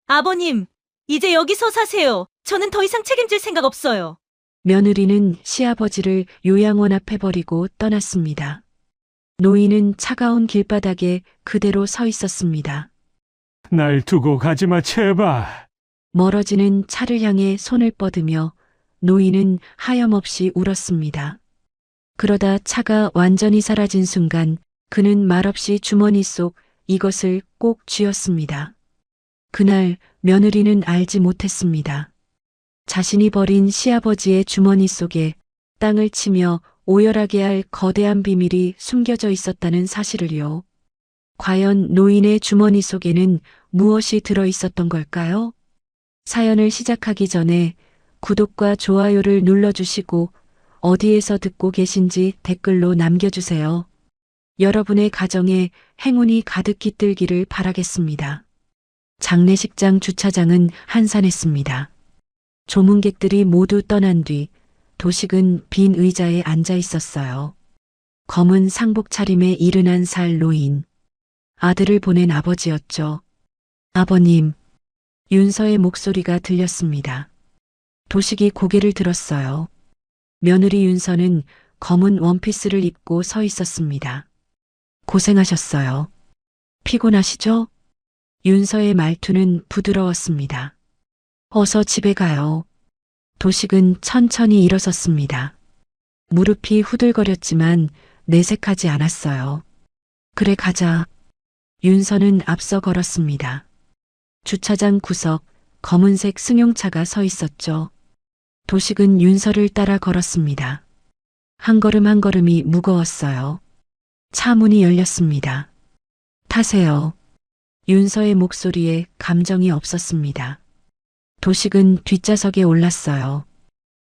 아버님, 이제 여기서 사세요. 저는 더 이상 책임질 생각 없어요. 며느리는 시아버지를 요양원 앞에 버리고 떠났습니다. 노인은 차가운 길바닥에 그대로 서 있었습니다. 날 두고 가지마, 제발. 멀어지는 차를 향해 손을 뻗으며 노인은 하염없이 울었습니다. 그러다 차가 완전히 사라진 순간 그는 말없이 주머니 속 이것을 꼭 쥐었습니다. 그날 며느리는 알지 못했습니다. 자신이 버린 시아버지의 주머니 속에 땅을 치며 오열하게 할 거대한 비밀이 숨겨져 있었다는 사실을요. 과연 노인의 주머니 속에는 무엇이 들어 있었던 걸까요? 사연을 시작하기 전에 구독과 좋아요를 눌러주시고 어디에서 듣고 계신지 댓글로 남겨주세요. 여러분의 가정에 행운이 가득 깃들기를 바라겠습니다. 장례식장 주차장은 한산했습니다. 조문객들이 모두 떠난 뒤 도식은 빈 의자에 앉아 있었어요. 검은 상복 차림의 71살 노인. 아들을 보낸 아버지였죠. 아버님. 윤서의 목소리가 들렸습니다. 도식이 고개를 들었어요. 며느리 윤서는 검은 원피스를 입고 서 있었습니다. 고생하셨어요. 피곤하시죠? 윤서의 말투는 부드러웠습니다. 어서 집에 가요. 도식은 천천히 일어섰습니다. 무릎이 후들거렸지만 내색하지 않았어요. 그래 가자. 윤서는 앞서 걸었습니다. 주차장 구석 검은색 승용차가 서 있었죠. 도식은 윤서를 따라 걸었습니다. 한 걸음 한 걸음이 무거웠어요. 차 문이 열렸습니다. 타세요. 윤서의 목소리에 감정이 없었습니다. 도식은 뒷좌석에 올랐어요.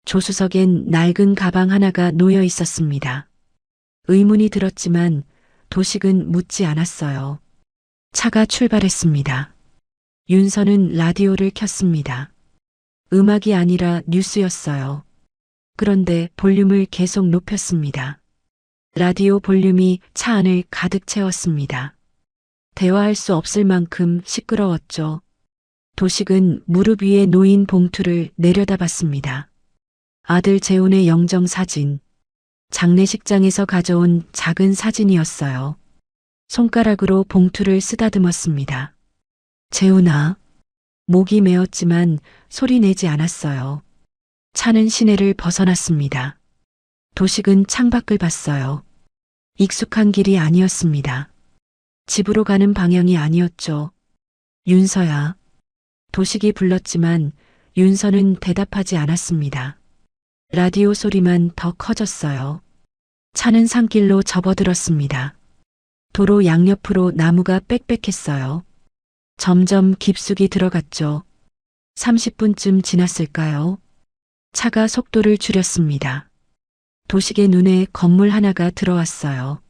조수석엔 낡은 가방 하나가 놓여 있었습니다. 의문이 들었지만 도식은 묻지 않았어요. 차가 출발했습니다. 윤서는 라디오를 켰습니다. 음악이 아니라 뉴스였어요. 그런데 볼륨을 계속 높였습니다. 라디오 볼륨이 차 안을 가득 채웠습니다. 대화할 수 없을 만큼 시끄러웠죠. 도식은 무릎 위에 놓인 봉투를 내려다봤습니다. 아들 재훈의 영정 사진. 장례식장에서 가져온 작은 사진이었어요. 손가락으로 봉투를 쓰다듬었습니다. 재훈아. 목이 메었지만 소리 내지 않았어요. 차는 시내를 벗어났습니다. 도식은 창밖을 봤어요. 익숙한 길이 아니었습니다. 집으로 가는 방향이 아니었죠. 윤서야. 도식이 불렀지만 윤서는 대답하지 않았습니다. 라디오 소리만 더 커졌어요. 차는 산길로 접어들었습니다. 도로 양옆으로 나무가 빽빽했어요. 점점 깊숙이 들어갔죠. 30분쯤 지났을까요? 차가 속도를 줄였습니다. 도식의 눈에 건물 하나가 들어왔어요.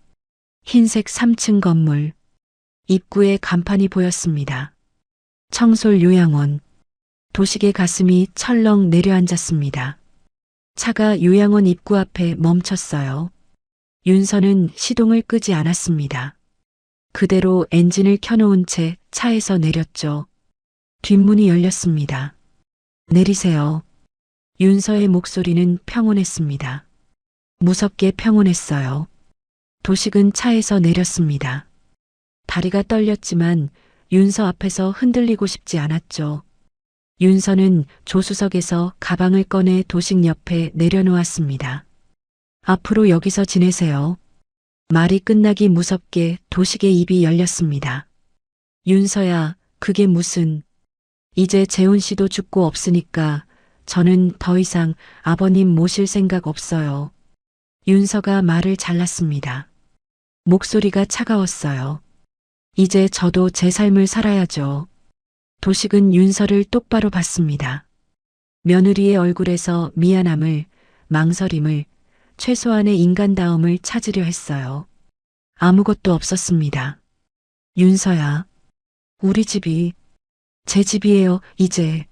흰색 3층 건물. 입구에 간판이 보였습니다. 청솔 요양원. 도식의 가슴이 철렁 내려앉았습니다. 차가 요양원 입구 앞에 멈췄어요. 윤서는 시동을 끄지 않았습니다. 그대로 엔진을 켜놓은 채 차에서 내렸죠. 뒷문이 열렸습니다. 내리세요. 윤서의 목소리는 평온했습니다. 무섭게 평온했어요. 도식은 차에서 내렸습니다. 다리가 떨렸지만 윤서 앞에서 흔들리고 싶지 않았죠. 윤서는 조수석에서 가방을 꺼내 도식 옆에 내려놓았습니다. 앞으로 여기서 지내세요. 말이 끝나기 무섭게 도식의 입이 열렸습니다. 윤서야, 그게 무슨... 이제 재훈 씨도 죽고 없으니까 저는 더 이상 아버님 모실 생각 없어요. 윤서가 말을 잘랐습니다. 목소리가 차가웠어요. 이제 저도 제 삶을 살아야죠. 도식은 윤서를 똑바로 봤습니다. 며느리의 얼굴에서 미안함을, 망설임을, 최소한의 인간다움을 찾으려 했어요. 아무것도 없었습니다. 윤서야, 우리 집이 제 집이에요, 이제.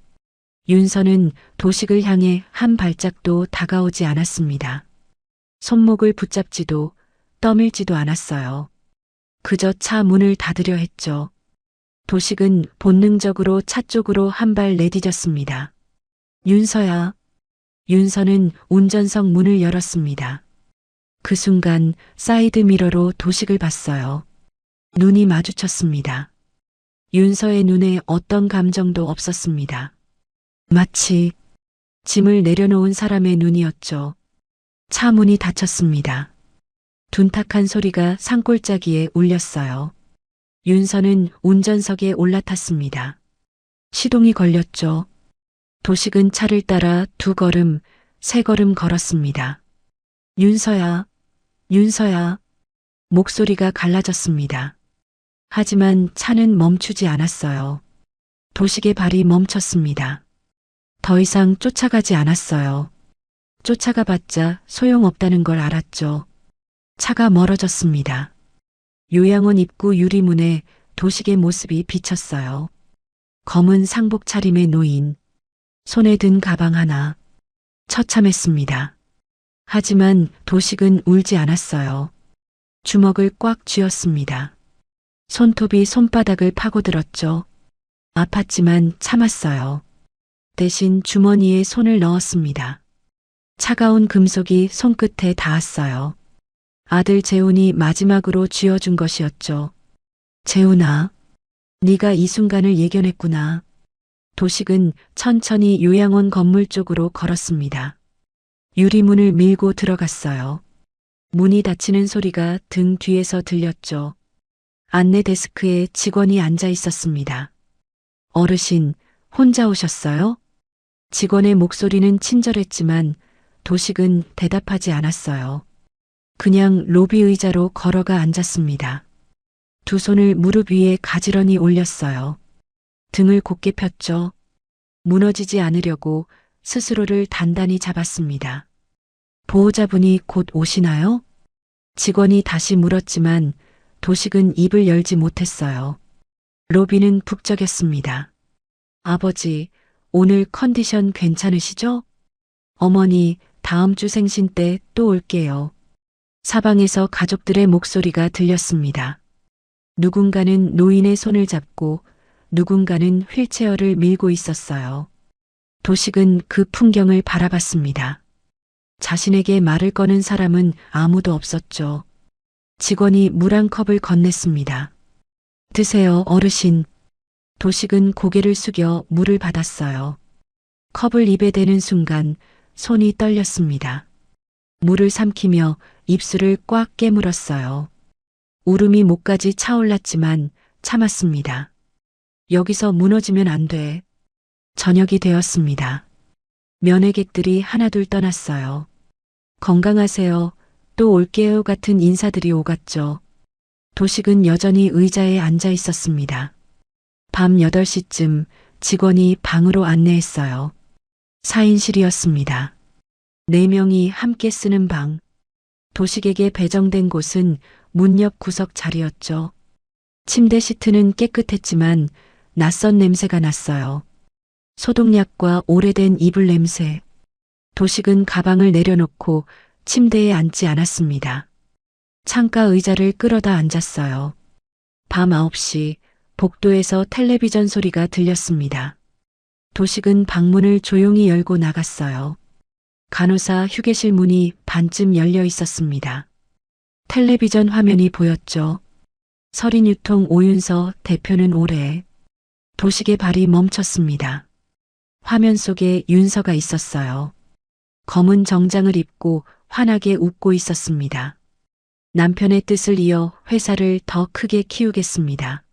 윤서는 도식을 향해 한 발짝도 다가오지 않았습니다. 손목을 붙잡지도 떠밀지도 않았어요. 그저 차 문을 닫으려 했죠. 도식은 본능적으로 차 쪽으로 한 발 내디뎠습니다. 윤서야. 윤서는 운전석 문을 열었습니다. 그 순간 사이드 미러로 도식을 봤어요. 눈이 마주쳤습니다. 윤서의 눈에 어떤 감정도 없었습니다. 마치 짐을 내려놓은 사람의 눈이었죠. 차 문이 닫혔습니다. 둔탁한 소리가 산골짜기에 울렸어요. 윤서는 운전석에 올라탔습니다. 시동이 걸렸죠. 도식은 차를 따라 2걸음, 3걸음 걸었습니다. 윤서야, 윤서야. 목소리가 갈라졌습니다. 하지만 차는 멈추지 않았어요. 도식의 발이 멈췄습니다. 더 이상 쫓아가지 않았어요. 쫓아가봤자 소용없다는 걸 알았죠. 차가 멀어졌습니다. 요양원 입구 유리문에 도식의 모습이 비쳤어요. 검은 상복 차림의 노인, 손에 든 가방 하나, 처참했습니다. 하지만 도식은 울지 않았어요. 주먹을 꽉 쥐었습니다. 손톱이 손바닥을 파고들었죠. 아팠지만 참았어요. 대신 주머니에 손을 넣었습니다. 차가운 금속이 손끝에 닿았어요. 아들 재훈이 마지막으로 쥐어준 것이었죠. 재훈아, 네가 이 순간을 예견했구나. 도식은 천천히 요양원 건물 쪽으로 걸었습니다. 유리문을 밀고 들어갔어요. 문이 닫히는 소리가 등 뒤에서 들렸죠. 안내 데스크에 직원이 앉아 있었습니다. 어르신, 혼자 오셨어요? 직원의 목소리는 친절했지만 도식은 대답하지 않았어요. 그냥 로비 의자로 걸어가 앉았습니다. 두 손을 무릎 위에 가지런히 올렸어요. 등을 곧게 폈죠. 무너지지 않으려고 스스로를 단단히 잡았습니다. 보호자분이 곧 오시나요? 직원이 다시 물었지만 도식은 입을 열지 못했어요. 로비는 북적였습니다. 아버지, 오늘 컨디션 괜찮으시죠? 어머니, 다음 주 생신 때 또 올게요. 사방에서 가족들의 목소리가 들렸습니다. 누군가는 노인의 손을 잡고 누군가는 휠체어를 밀고 있었어요. 도식은 그 풍경을 바라봤습니다. 자신에게 말을 거는 사람은 아무도 없었죠. 직원이 물 한 컵을 건넸습니다. 드세요, 어르신. 도식은 고개를 숙여 물을 받았어요. 컵을 입에 대는 순간 손이 떨렸습니다. 물을 삼키며 입술을 꽉 깨물었어요. 울음이 목까지 차올랐지만 참았습니다. 여기서 무너지면 안 돼. 저녁이 되었습니다. 면회객들이 하나둘 떠났어요. 건강하세요. 또 올게요 같은 인사들이 오갔죠. 도식은 여전히 의자에 앉아 있었습니다. 밤 8시쯤 직원이 방으로 안내했어요. 4인실이었습니다. 4명이 함께 쓰는 방. 도식에게 배정된 곳은 문 옆 구석 자리였죠. 침대 시트는 깨끗했지만 낯선 냄새가 났어요. 소독약과 오래된 이불 냄새. 도식은 가방을 내려놓고 침대에 앉지 않았습니다. 창가 의자를 끌어다 앉았어요. 밤 9시 복도에서 텔레비전 소리가 들렸습니다. 도식은 방문을 조용히 열고 나갔어요. 간호사 휴게실 문이 반쯤 열려 있었습니다. 텔레비전 화면이 보였죠. 서린유통 오윤서 대표는 올해. 도식의 발이 멈췄습니다. 화면 속에 윤서가 있었어요. 검은 정장을 입고 환하게 웃고 있었습니다. 남편의 뜻을 이어 회사를 더 크게 키우겠습니다.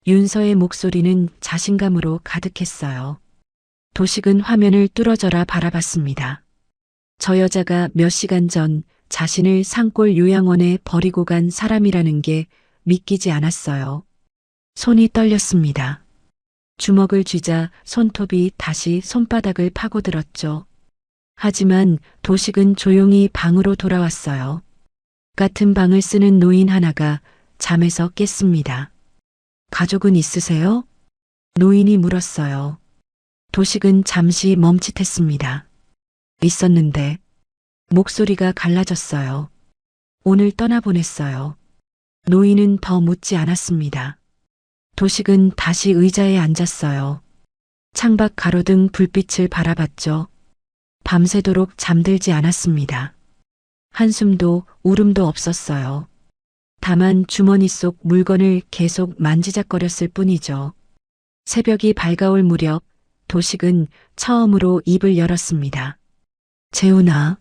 윤서의 목소리는 자신감으로 가득했어요. 도식은 화면을 뚫어져라 바라봤습니다. 저 여자가 몇 시간 전 자신을 산골 요양원에 버리고 간 사람이라는 게 믿기지 않았어요. 손이 떨렸습니다. 주먹을 쥐자 손톱이 다시 손바닥을 파고들었죠. 하지만 도식은 조용히 방으로 돌아왔어요. 같은 방을 쓰는 노인 하나가 잠에서 깼습니다. 가족은 있으세요? 노인이 물었어요. 도식은 잠시 멈칫했습니다. 있었는데 목소리가 갈라졌어요. 오늘 떠나보냈어요. 노인은 더 묻지 않았습니다. 도식은 다시 의자에 앉았어요. 창밖 가로등 불빛을 바라봤죠. 밤새도록 잠들지 않았습니다. 한숨도 울음도 없었어요. 다만 주머니 속 물건을 계속 만지작거렸을 뿐이죠. 새벽이 밝아올 무렵 도식은 처음으로 입을 열었습니다. 재훈아.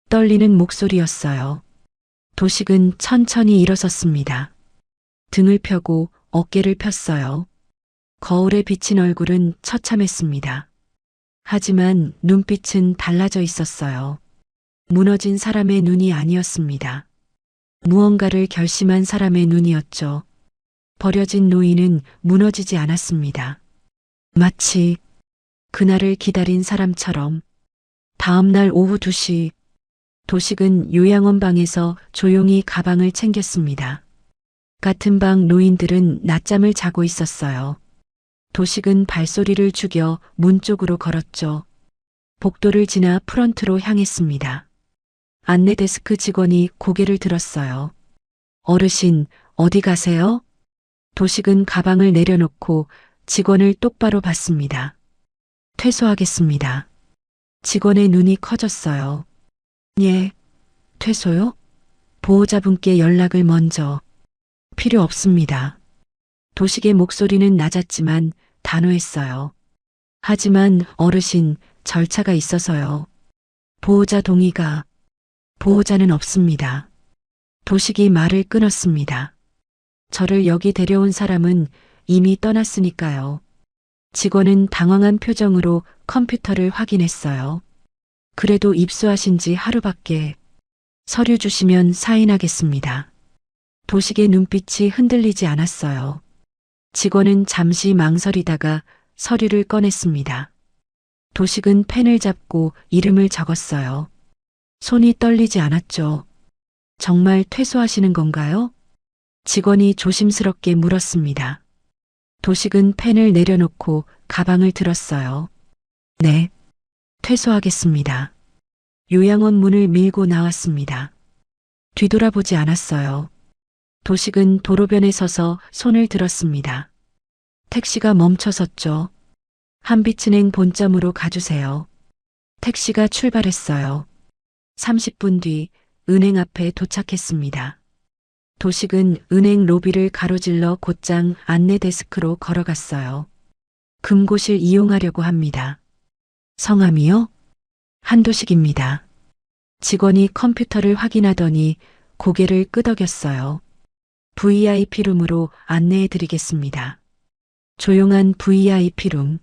떨리는 목소리였어요. 도식은 천천히 일어섰습니다. 등을 펴고 어깨를 폈어요. 거울에 비친 얼굴은 처참했습니다. 하지만 눈빛은 달라져 있었어요. 무너진 사람의 눈이 아니었습니다. 무언가를 결심한 사람의 눈이었죠. 버려진 노인은 무너지지 않았습니다. 마치 그날을 기다린 사람처럼. 다음 날 오후 2시, 도식은 요양원 방에서 조용히 가방을 챙겼습니다. 같은 방 노인들은 낮잠을 자고 있었어요. 도식은 발소리를 죽여 문 쪽으로 걸었죠. 복도를 지나 프런트로 향했습니다. 안내 데스크 직원이 고개를 들었어요. 어르신, 어디 가세요? 도식은 가방을 내려놓고 직원을 똑바로 봤습니다. 퇴소하겠습니다. 직원의 눈이 커졌어요. 예, 퇴소요? 보호자분께 연락을 먼저. 필요 없습니다. 도식의 목소리는 낮았지만 단호했어요. 하지만 어르신, 절차가 있어서요. 보호자 동의가. 보호자는 없습니다. 도식이 말을 끊었습니다. 저를 여기 데려온 사람은 이미 떠났으니까요. 직원은 당황한 표정으로 컴퓨터를 확인했어요. 그래도 입수하신 지 하루밖에. 서류 주시면 사인하겠습니다. 도식의 눈빛이 흔들리지 않았어요. 직원은 잠시 망설이다가 서류를 꺼냈습니다. 도식은 펜을 잡고 이름을 적었어요. 손이 떨리지 않았죠. 정말 퇴소하시는 건가요? 직원이 조심스럽게 물었습니다. 도식은 펜을 내려놓고 가방을 들었어요. 네, 퇴소하겠습니다. 요양원 문을 밀고 나왔습니다. 뒤돌아보지 않았어요. 도식은 도로변에 서서 손을 들었습니다. 택시가 멈춰섰죠. 한빛은행 본점으로 가주세요. 택시가 출발했어요. 30분 뒤 은행 앞에 도착했습니다. 도식은 은행 로비를 가로질러 곧장 안내 데스크로 걸어갔어요. 금고실 이용하려고 합니다. 성함이요? 한도식입니다. 직원이 컴퓨터를 확인하더니 고개를 끄덕였어요. VIP룸으로 안내해 드리겠습니다. 조용한 VIP룸.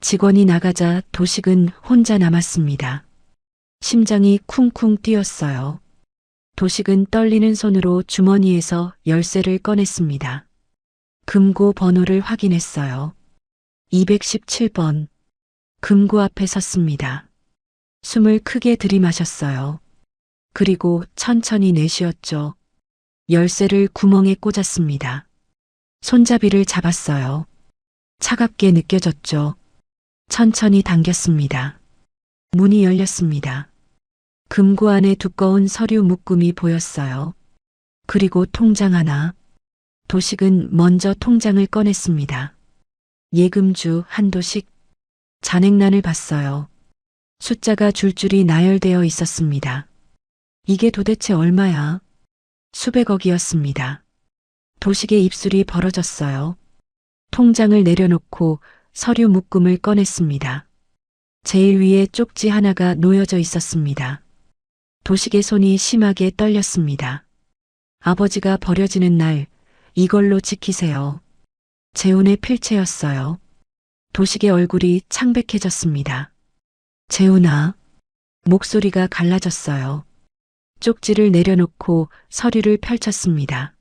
직원이 나가자 도식은 혼자 남았습니다. 심장이 쿵쿵 뛰었어요. 도식은 떨리는 손으로 주머니에서 열쇠를 꺼냈습니다. 금고 번호를 확인했어요. 217번. 금고 앞에 섰습니다. 숨을 크게 들이마셨어요. 그리고 천천히 내쉬었죠. 열쇠를 구멍에 꽂았습니다. 손잡이를 잡았어요. 차갑게 느껴졌죠. 천천히 당겼습니다. 문이 열렸습니다. 금고 안에 두꺼운 서류 묶음이 보였어요. 그리고 통장 하나. 도식은 먼저 통장을 꺼냈습니다. 예금주 한도식. 잔액란을 봤어요. 숫자가 줄줄이 나열되어 있었습니다. 이게 도대체 얼마야? 수백억이었습니다. 도식의 입술이 벌어졌어요. 통장을 내려놓고 서류 묶음을 꺼냈습니다. 제일 위에 쪽지 하나가 놓여져 있었습니다. 도식의 손이 심하게 떨렸습니다. 아버지가 버려지는 날 이걸로 지키세요. 재훈의 필체였어요. 도식의 얼굴이 창백해졌습니다. 재훈아. 목소리가 갈라졌어요. 쪽지를 내려놓고 서류를 펼쳤습니다.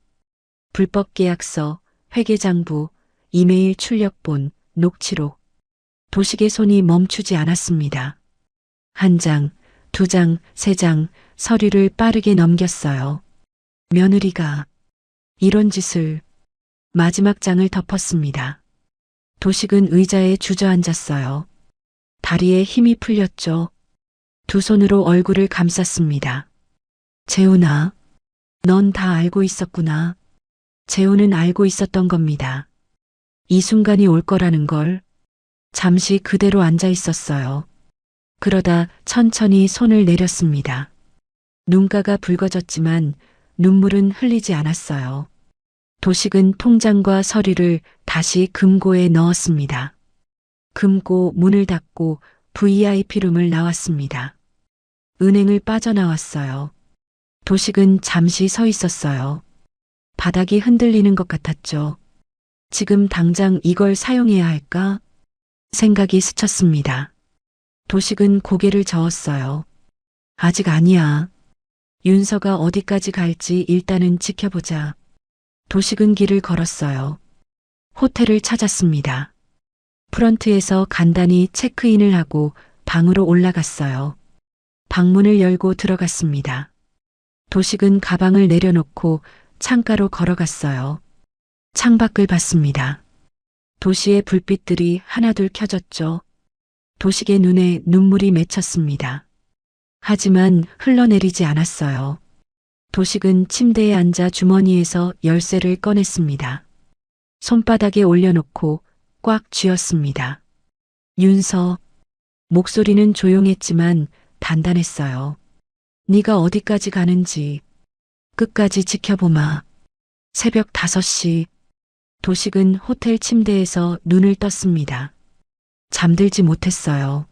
불법 계약서, 회계장부, 이메일 출력본, 녹취록. 도식의 손이 멈추지 않았습니다. 한 장, 두 장, 세 장, 서류를 빠르게 넘겼어요. 며느리가 이런 짓을. 마지막 장을 덮었습니다. 도식은 의자에 주저앉았어요. 다리에 힘이 풀렸죠. 두 손으로 얼굴을 감쌌습니다. 재훈아, 넌 다 알고 있었구나. 재훈은 알고 있었던 겁니다. 이 순간이 올 거라는 걸. 잠시 그대로 앉아 있었어요. 그러다 천천히 손을 내렸습니다. 눈가가 붉어졌지만 눈물은 흘리지 않았어요. 도식은 통장과 서류를 다시 금고에 넣었습니다. 금고 문을 닫고 VIP룸을 나왔습니다. 은행을 빠져나왔어요. 도식은 잠시 서 있었어요. 바닥이 흔들리는 것 같았죠. 지금 당장 이걸 사용해야 할까? 생각이 스쳤습니다. 도식은 고개를 저었어요. 아직 아니야. 윤서가 어디까지 갈지 일단은 지켜보자. 도식은 길을 걸었어요. 호텔을 찾았습니다. 프런트에서 간단히 체크인을 하고 방으로 올라갔어요. 방문을 열고 들어갔습니다. 도식은 가방을 내려놓고 창가로 걸어갔어요. 창밖을 봤습니다. 도시의 불빛들이 하나둘 켜졌죠. 도식의 눈에 눈물이 맺혔습니다. 하지만 흘러내리지 않았어요. 도식은 침대에 앉아 주머니에서 열쇠를 꺼냈습니다. 손바닥에 올려놓고 꽉 쥐었습니다. 윤서. 목소리는 조용했지만 단단했어요. 네가 어디까지 가는지 끝까지 지켜보마. 새벽 5시. 도식은 호텔 침대에서 눈을 떴습니다. 잠들지 못했어요.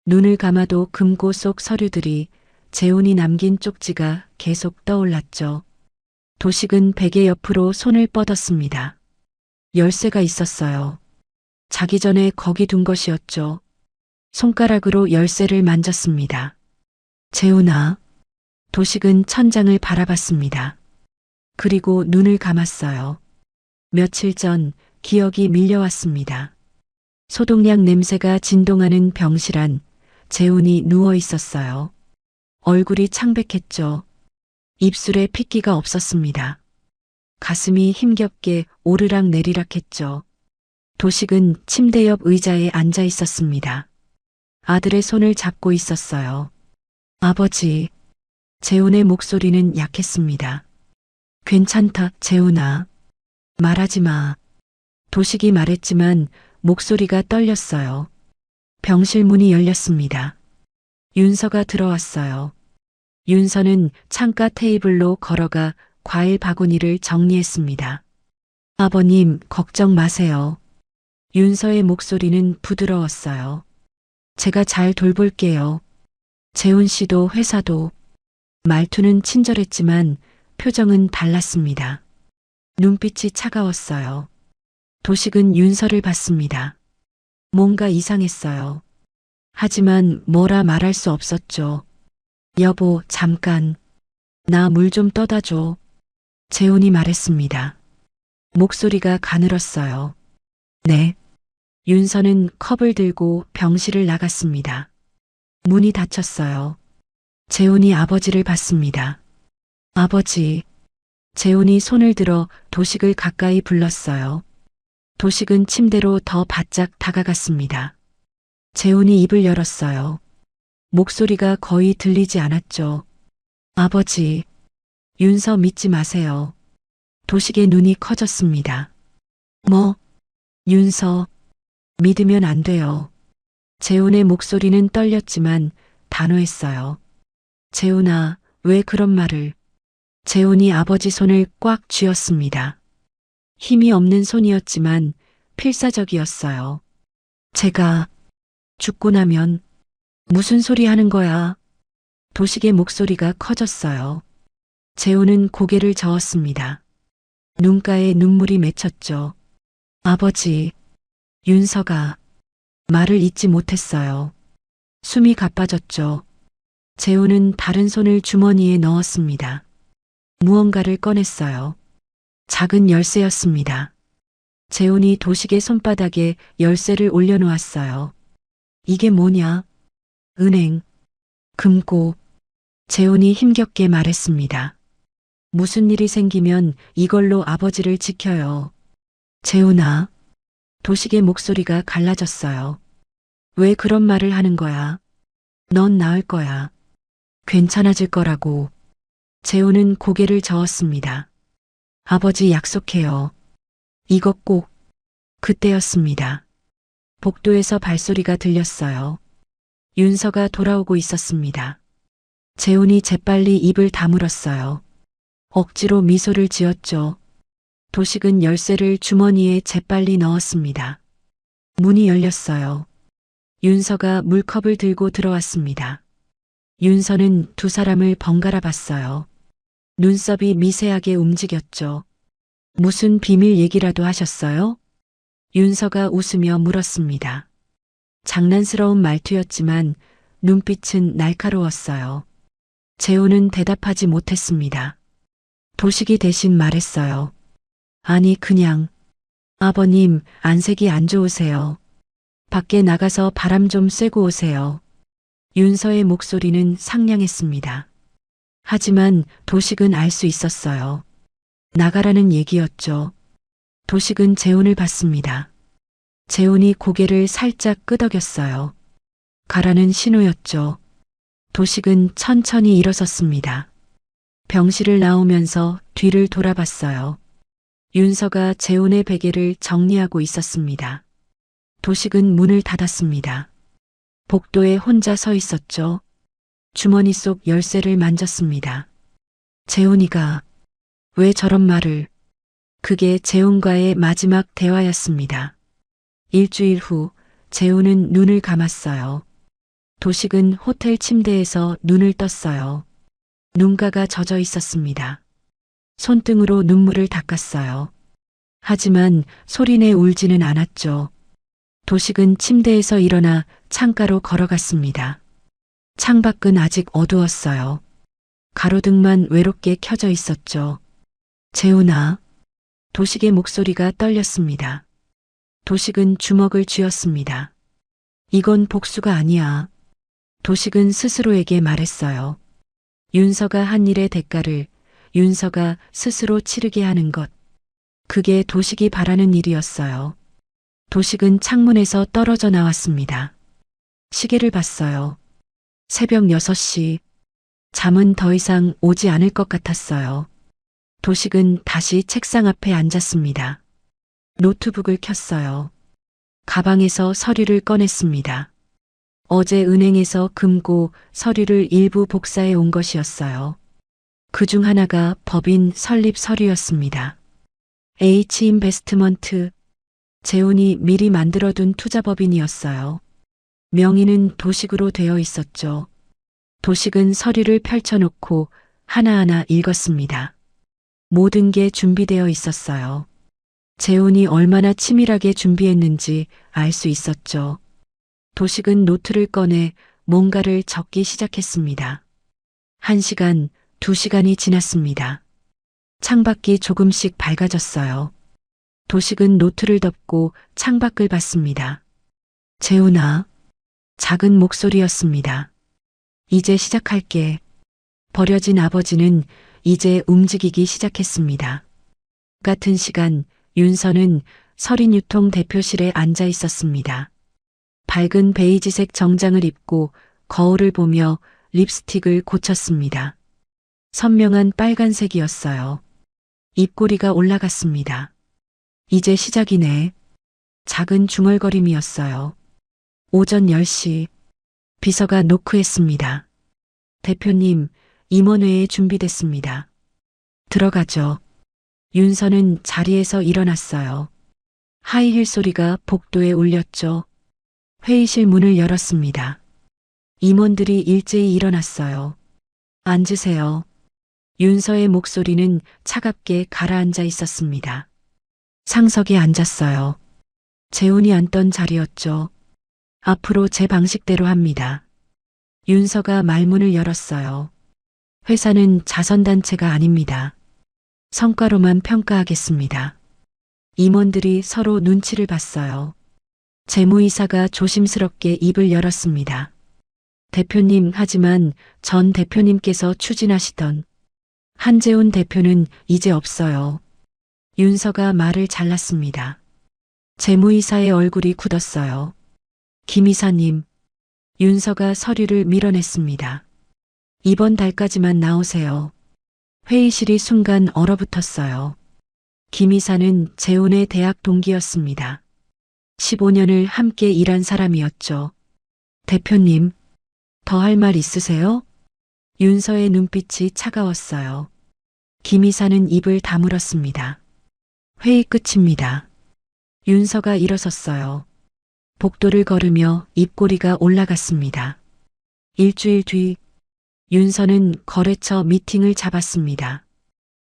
눈을 감아도 금고 속 서류들이, 재훈이 남긴 쪽지가 계속 떠올랐죠. 도식은 베개 옆으로 손을 뻗었습니다. 열쇠가 있었어요. 자기 전에 거기 둔 것이었죠. 손가락으로 열쇠를 만졌습니다. 재훈아. 도식은 천장을 바라봤습니다. 그리고 눈을 감았어요. 며칠 전 기억이 밀려왔습니다. 소독약 냄새가 진동하는 병실 안 재훈이 누워 있었어요. 얼굴이 창백했죠. 입술에 핏기가 없었습니다. 가슴이 힘겹게 오르락 내리락 했죠. 도식은 침대 옆 의자에 앉아 있었습니다. 아들의 손을 잡고 있었어요. 아버지. 재훈의 목소리는 약했습니다. 괜찮다, 재훈아. 말하지 마. 도식이 말했지만 목소리가 떨렸어요. 병실 문이 열렸습니다. 윤서가 들어왔어요. 윤서는 창가 테이블로 걸어가 과일 바구니를 정리했습니다. 아버님, 걱정 마세요. 윤서의 목소리는 부드러웠어요. 제가 잘 돌볼게요. 재훈 씨도 회사도. 말투는 친절했지만 표정은 달랐습니다. 눈빛이 차가웠어요. 도식은 윤서를 봤습니다. 뭔가 이상했어요. 하지만 뭐라 말할 수 없었죠. 여보, 잠깐. 나 물 좀 떠다 줘. 재훈이 말했습니다. 목소리가 가늘었어요. 네. 윤서는 컵을 들고 병실을 나갔습니다. 문이 닫혔어요. 재훈이 아버지를 봤습니다. 아버지. 재훈이 손을 들어 도식을 가까이 불렀어요. 도식은 침대로 더 바짝 다가갔습니다. 재훈이 입을 열었어요. 목소리가 거의 들리지 않았죠. 아버지. 윤서 믿지 마세요. 도식의 눈이 커졌습니다. 뭐? 윤서. 믿으면 안 돼요. 재훈의 목소리는 떨렸지만 단호했어요. 재훈아, 왜 그런 말을. 재훈이 아버지 손을 꽉 쥐었습니다. 힘이 없는 손이었지만 필사적이었어요. 제가 죽고 나면. 무슨 소리 하는 거야? 도식의 목소리가 커졌어요. 재훈은 고개를 저었습니다. 눈가에 눈물이 맺혔죠. 아버지. 윤서가. 말을 잇지 못했어요. 숨이 가빠졌죠. 재훈은 다른 손을 주머니에 넣었습니다. 무언가를 꺼냈어요. 작은 열쇠였습니다. 재훈이 도식의 손바닥에 열쇠를 올려놓았어요. 이게 뭐냐? 은행. 금고. 재훈이 힘겹게 말했습니다. 무슨 일이 생기면 이걸로 아버지를 지켜요. 재훈아. 도식의 목소리가 갈라졌어요. 왜 그런 말을 하는 거야? 넌 나을 거야. 괜찮아질 거라고. 재훈은 고개를 저었습니다. 아버지 약속해요. 이거 꼭. 그때였습니다. 복도에서 발소리가 들렸어요. 윤서가 돌아오고 있었습니다. 재훈이 재빨리 입을 다물었어요. 억지로 미소를 지었죠. 도식은 열쇠를 주머니에 재빨리 넣었습니다. 문이 열렸어요. 윤서가 물컵을 들고 들어왔습니다. 윤서는 두 사람을 번갈아 봤어요. 눈썹이 미세하게 움직였죠. 무슨 비밀 얘기라도 하셨어요? 윤서가 웃으며 물었습니다. 장난스러운 말투였지만 눈빛은 날카로웠어요. 재훈은 대답하지 못했습니다. 도식이 대신 말했어요. 아니, 그냥. 아버님, 안색이 안 좋으세요. 밖에 나가서 바람 좀 쐬고 오세요. 윤서의 목소리는 상냥했습니다. 하지만 도식은 알 수 있었어요. 나가라는 얘기였죠. 도식은 재훈을 봤습니다. 재훈이 고개를 살짝 끄덕였어요. 가라는 신호였죠. 도식은 천천히 일어섰습니다. 병실을 나오면서 뒤를 돌아봤어요. 윤서가 재훈의 베개를 정리하고 있었습니다. 도식은 문을 닫았습니다. 복도에 혼자 서 있었죠. 주머니 속 열쇠를 만졌습니다. 재훈이가 왜 저런 말을? 그게 재훈과의 마지막 대화였습니다. 일주일 후 재훈은 눈을 감았어요. 도식은 호텔 침대에서 눈을 떴어요. 눈가가 젖어 있었습니다. 손등으로 눈물을 닦았어요. 하지만 소리내 울지는 않았죠. 도식은 침대에서 일어나 창가로 걸어갔습니다. 창밖은 아직 어두웠어요. 가로등만 외롭게 켜져 있었죠. 재훈아. 도식의 목소리가 떨렸습니다. 도식은 주먹을 쥐었습니다. 이건 복수가 아니야. 도식은 스스로에게 말했어요. 윤서가 한 일의 대가를 윤서가 스스로 치르게 하는 것. 그게 도식이 바라는 일이었어요. 도식은 창문에서 떨어져 나왔습니다. 시계를 봤어요. 새벽 6시. 잠은 더 이상 오지 않을 것 같았어요. 도식은 다시 책상 앞에 앉았습니다. 노트북을 켰어요. 가방에서 서류를 꺼냈습니다. 어제 은행에서 금고 서류를 일부 복사해 온 것이었어요. 그중 하나가 법인 설립 서류였습니다. H인베스트먼트. 재훈이 미리 만들어둔 투자법인이었어요. 명의는 도식으로 되어 있었죠. 도식은 서류를 펼쳐놓고 하나하나 읽었습니다. 모든 게 준비되어 있었어요. 재훈이 얼마나 치밀하게 준비했는지 알 수 있었죠. 도식은 노트를 꺼내 뭔가를 적기 시작했습니다. 1시간, 2시간이 지났습니다. 창밖이 조금씩 밝아졌어요. 도식은 노트를 덮고 창밖을 봤습니다. 재훈아. 작은 목소리였습니다. 이제 시작할게. 버려진 아버지는 이제 움직이기 시작했습니다. 같은 시간 윤서는 서린유통 대표실에 앉아 있었습니다. 밝은 베이지색 정장을 입고 거울을 보며 립스틱을 고쳤습니다. 선명한 빨간색이었어요. 입꼬리가 올라갔습니다. 이제 시작이네. 작은 중얼거림이었어요. 오전 10시. 비서가 노크했습니다. 대표님, 임원회에 준비됐습니다. 들어가죠. 윤서는 자리에서 일어났어요. 하이힐 소리가 복도에 울렸죠. 회의실 문을 열었습니다. 임원들이 일제히 일어났어요. 앉으세요. 윤서의 목소리는 차갑게 가라앉아 있었습니다. 상석에 앉았어요. 재훈이 앉던 자리였죠. 앞으로 제 방식대로 합니다. 윤서가 말문을 열었어요. 회사는 자선단체가 아닙니다. 성과로만 평가하겠습니다. 임원들이 서로 눈치를 봤어요. 재무이사가 조심스럽게 입을 열었습니다. 대표님, 하지만 전 대표님께서 추진하시던 한재훈 대표는 이제 없어요. 윤서가 말을 잘랐습니다. 재무이사의 얼굴이 굳었어요. 김 이사님. 윤서가 서류를 밀어냈습니다. 이번 달까지만 나오세요. 회의실이 순간 얼어붙었어요. 김 이사는 재훈의 대학 동기였습니다. 15년을 함께 일한 사람이었죠. 대표님, 더 할 말 있으세요? 윤서의 눈빛이 차가웠어요. 김 이사는 입을 다물었습니다. 회의 끝입니다. 윤서가 일어섰어요. 복도를 걸으며 입꼬리가 올라갔습니다. 일주일 뒤 윤서는 거래처 미팅을 잡았습니다.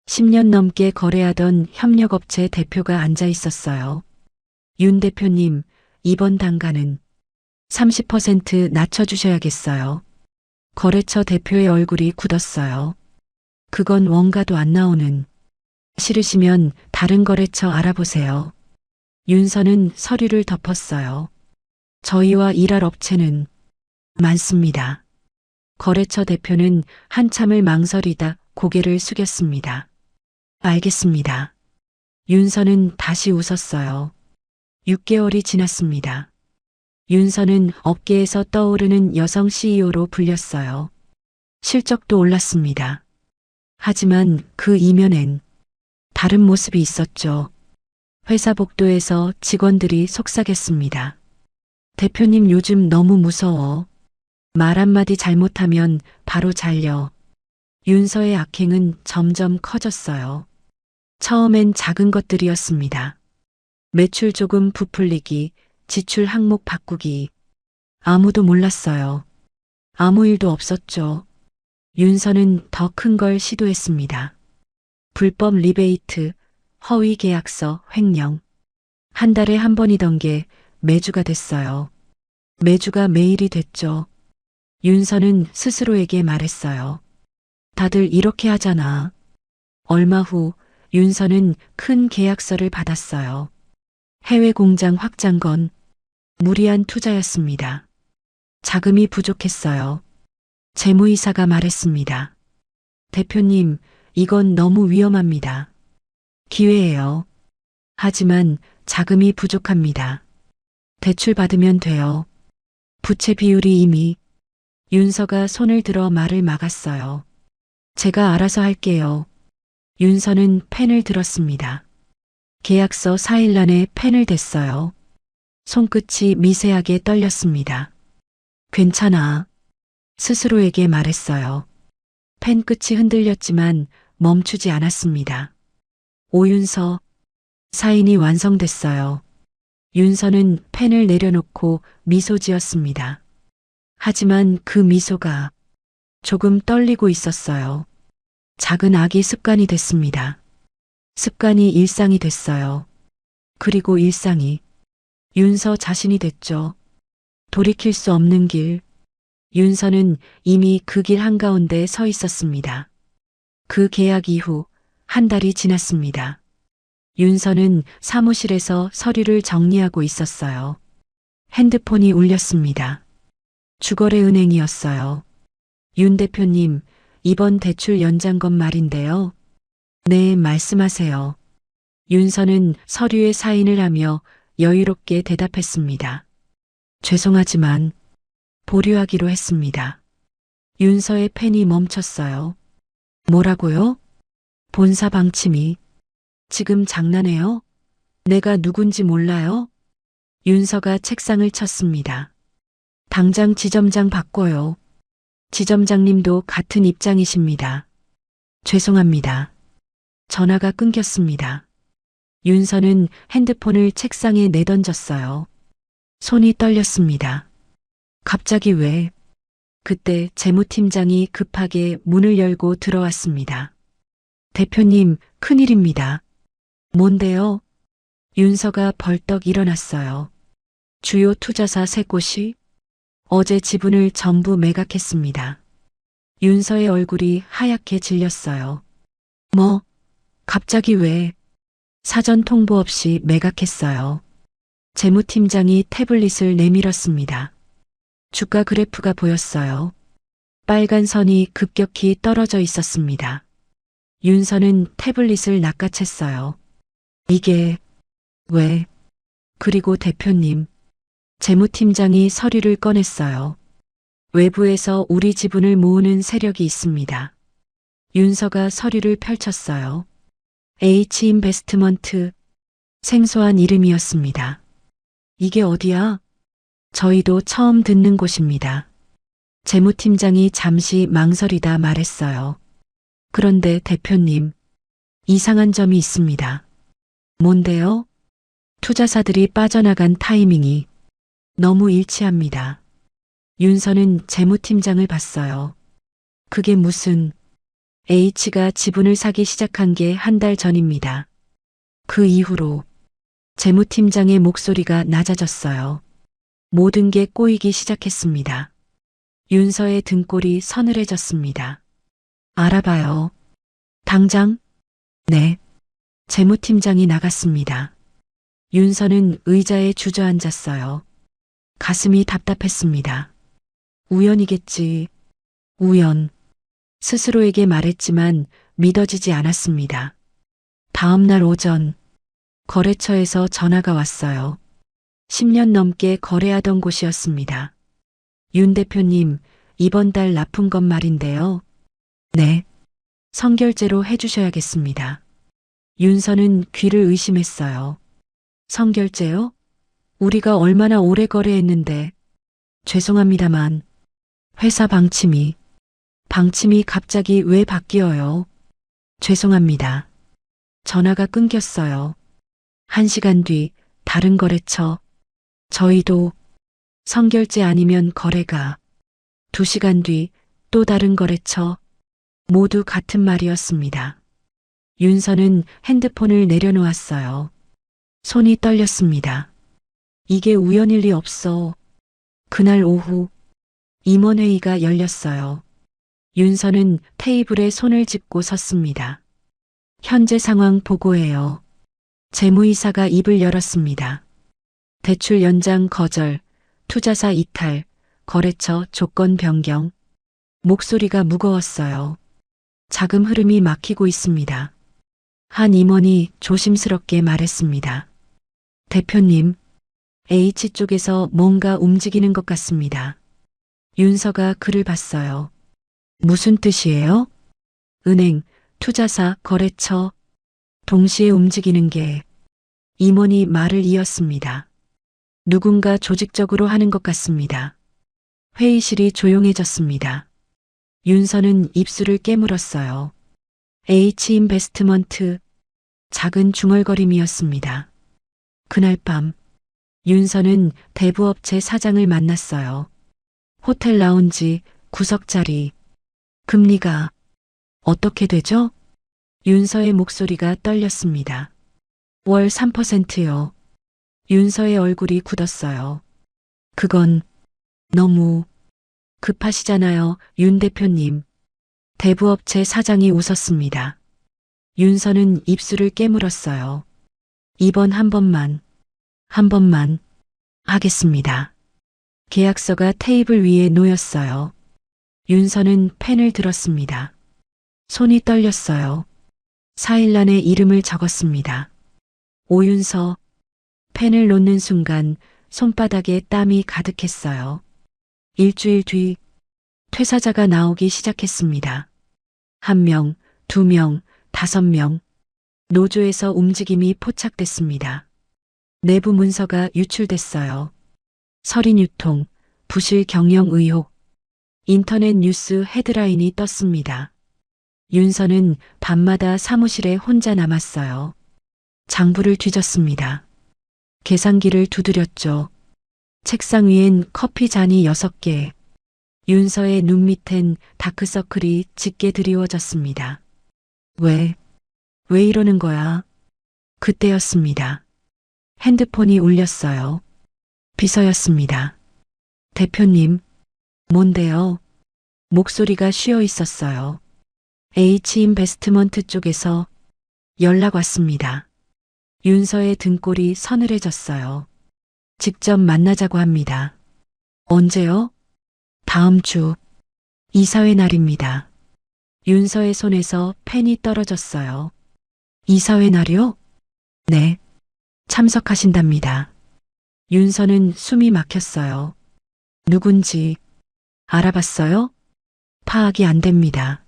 10년 넘게 거래하던 협력업체 대표가 앉아 있었어요. 윤 대표님, 이번 단가는 30% 낮춰주셔야겠어요. 거래처 대표의 얼굴이 굳었어요. 그건 원가도 안 나오는. 싫으시면 다른 거래처 알아보세요. 윤서는 서류를 덮었어요. 저희와 일할 업체는 많습니다. 거래처 대표는 한참을 망설이다 고개를 숙였습니다. 알겠습니다. 윤서는 다시 웃었어요. 6개월이 지났습니다. 윤서는 업계에서 떠오르는 여성 CEO로 불렸어요. 실적도 올랐습니다. 하지만 그 이면엔 다른 모습이 있었죠. 회사 복도에서 직원들이 속삭였습니다. 대표님 요즘 너무 무서워. 말 한마디 잘못하면 바로 잘려. 윤서의 악행은 점점 커졌어요. 처음엔 작은 것들이었습니다. 매출 조금 부풀리기, 지출 항목 바꾸기. 아무도 몰랐어요. 아무 일도 없었죠. 윤서는 더 큰 걸 시도했습니다. 불법 리베이트, 허위 계약서, 횡령. 한 달에 한 번이던 게 매주가 됐어요. 매주가 매일이 됐죠. 윤서는 스스로에게 말했어요. 다들 이렇게 하잖아. 얼마 후 윤서는 큰 계약서를 받았어요. 해외 공장 확장 건 무리한 투자였습니다. 자금이 부족했어요. 재무이사가 말했습니다. 대표님, 이건 너무 위험합니다. 기회예요. 하지만 자금이 부족합니다. 대출 받으면 돼요. 부채 비율이 이미. 윤서가 손을 들어 말을 막았어요. 제가 알아서 할게요. 윤서는 펜을 들었습니다. 계약서 4일 안에 펜을 댔어요. 손끝이 미세하게 떨렸습니다. 괜찮아. 스스로에게 말했어요. 펜 끝이 흔들렸지만 멈추지 않았습니다. 오윤서, 사인이 완성됐어요. 윤서는 펜을 내려놓고 미소 지었습니다. 하지만 그 미소가 조금 떨리고 있었어요. 작은 악이 습관이 됐습니다. 습관이 일상이 됐어요. 그리고 일상이 윤서 자신이 됐죠. 돌이킬 수 없는 길. 윤서는 이미 그 길 한가운데 서 있었습니다. 그 계약 이후 한 달이 지났습니다. 윤서는 사무실에서 서류를 정리하고 있었어요. 핸드폰이 울렸습니다. 주거래은행이었어요. 윤 대표님, 이번 대출 연장 건 말인데요. 네, 말씀하세요. 윤서는 서류에 사인을 하며 여유롭게 대답했습니다. 죄송하지만 보류하기로 했습니다. 윤서의 펜이 멈췄어요. 뭐라고요? 본사 방침이. 지금 장난해요? 내가 누군지 몰라요? 윤서가 책상을 쳤습니다. 당장 지점장 바꿔요. 지점장님도 같은 입장이십니다. 죄송합니다. 전화가 끊겼습니다. 윤서는 핸드폰을 책상에 내던졌어요. 손이 떨렸습니다. 갑자기 왜? 그때 재무팀장이 급하게 문을 열고 들어왔습니다. 대표님, 큰일입니다. 뭔데요? 윤서가 벌떡 일어났어요. 주요 투자사 3곳이 어제 지분을 전부 매각했습니다. 윤서의 얼굴이 하얗게 질렸어요. 뭐? 갑자기 왜? 사전 통보 없이 매각했어요. 재무팀장이 태블릿을 내밀었습니다. 주가 그래프가 보였어요. 빨간 선이 급격히 떨어져 있었습니다. 윤서는 태블릿을 낚아챘어요. 이게 왜? 그리고 대표님, 재무팀장이 서류를 꺼냈어요. 외부에서 우리 지분을 모으는 세력이 있습니다. 윤서가 서류를 펼쳤어요. H인베스트먼트, 생소한 이름이었습니다. 이게 어디야? 저희도 처음 듣는 곳입니다. 재무팀장이 잠시 망설이다 말했어요. 그런데 대표님, 이상한 점이 있습니다. 뭔데요? 투자사들이 빠져나간 타이밍이 너무 일치합니다. 윤서는 재무팀장을 봤어요. 그게 무슨 H가 지분을 사기 시작한 게 한 달 전입니다. 그 이후로 재무팀장의 목소리가 낮아졌어요. 모든 게 꼬이기 시작했습니다. 윤서의 등골이 서늘해졌습니다. 알아봐요. 당장? 네. 재무팀장이 나갔습니다. 윤서는 의자에 주저앉았어요. 가슴이 답답했습니다. 우연이겠지. 우연. 스스로에게 말했지만 믿어지지 않았습니다. 다음 날 오전, 거래처에서 전화가 왔어요. 10년 넘게 거래하던 곳이었습니다. 윤 대표님, 이번 달 납품 것 말인데요. 네. 선결제로 해주셔야겠습니다. 윤서는 귀를 의심했어요. 선결제요? 우리가 얼마나 오래 거래했는데. 죄송합니다만, 회사 방침이 갑자기 왜 바뀌어요? 죄송합니다. 전화가 끊겼어요. 1시간 뒤, 다른 거래처. 저희도 선결제 아니면 거래가. 2시간 뒤, 또 다른 거래처. 모두 같은 말이었습니다. 윤서는 핸드폰을 내려놓았어요. 손이 떨렸습니다. 이게 우연일 리 없어. 그날 오후, 임원회의가 열렸어요. 윤서는 테이블에 손을 짚고 섰습니다. 현재 상황 보고해요. 재무이사가 입을 열었습니다. 대출 연장 거절, 투자사 이탈, 거래처 조건 변경. 목소리가 무거웠어요. 자금 흐름이 막히고 있습니다. 한 임원이 조심스럽게 말했습니다. 대표님, H 쪽에서 뭔가 움직이는 것 같습니다. 윤서가 글을 봤어요. 무슨 뜻이에요? 은행, 투자사, 거래처, 동시에 움직이는 게. 임원이 말을 이었습니다. 누군가 조직적으로 하는 것 같습니다. 회의실이 조용해졌습니다. 윤서는 입술을 깨물었어요. H인베스트먼트, 작은 중얼거림이었습니다. 그날 밤, 윤서는 대부업체 사장을 만났어요. 호텔 라운지, 구석자리. 금리가 어떻게 되죠? 윤서의 목소리가 떨렸습니다. 월 3%요. 윤서의 얼굴이 굳었어요. 그건 너무 급하시잖아요, 윤 대표님. 대부업체 사장이 웃었습니다. 윤서는 입술을 깨물었어요. 이번 한 번만 하겠습니다. 계약서가 테이블 위에 놓였어요. 윤서는 펜을 들었습니다. 손이 떨렸어요. 사일란에 이름을 적었습니다. 오윤서. 펜을 놓는 순간 손바닥에 땀이 가득했어요. 일주일 뒤 퇴사자가 나오기 시작했습니다. 1명, 2명, 5명. 노조에서 움직임이 포착됐습니다. 내부 문서가 유출됐어요. 서린 유통, 부실 경영 의혹. 인터넷 뉴스 헤드라인이 떴습니다. 윤서는 밤마다 사무실에 혼자 남았어요. 장부를 뒤졌습니다. 계산기를 두드렸죠. 책상 위엔 커피 잔이 6개. 윤서의 눈 밑엔 다크서클이 짙게 드리워졌습니다. 왜 이러는 거야? 그때였습니다. 핸드폰이 울렸어요. 비서였습니다. 대표님, 뭔데요? 목소리가 쉬어 있었어요. H인베스트먼트 쪽에서 연락 왔습니다. 윤서의 등골이 서늘해졌어요. 직접 만나자고 합니다. 언제요? 다음 주. 이사회 날입니다. 윤서의 손에서 펜이 떨어졌어요. 이사회 날이요? 네. 참석하신답니다. 윤서는 숨이 막혔어요. 누군지 알아봤어요? 파악이 안 됩니다.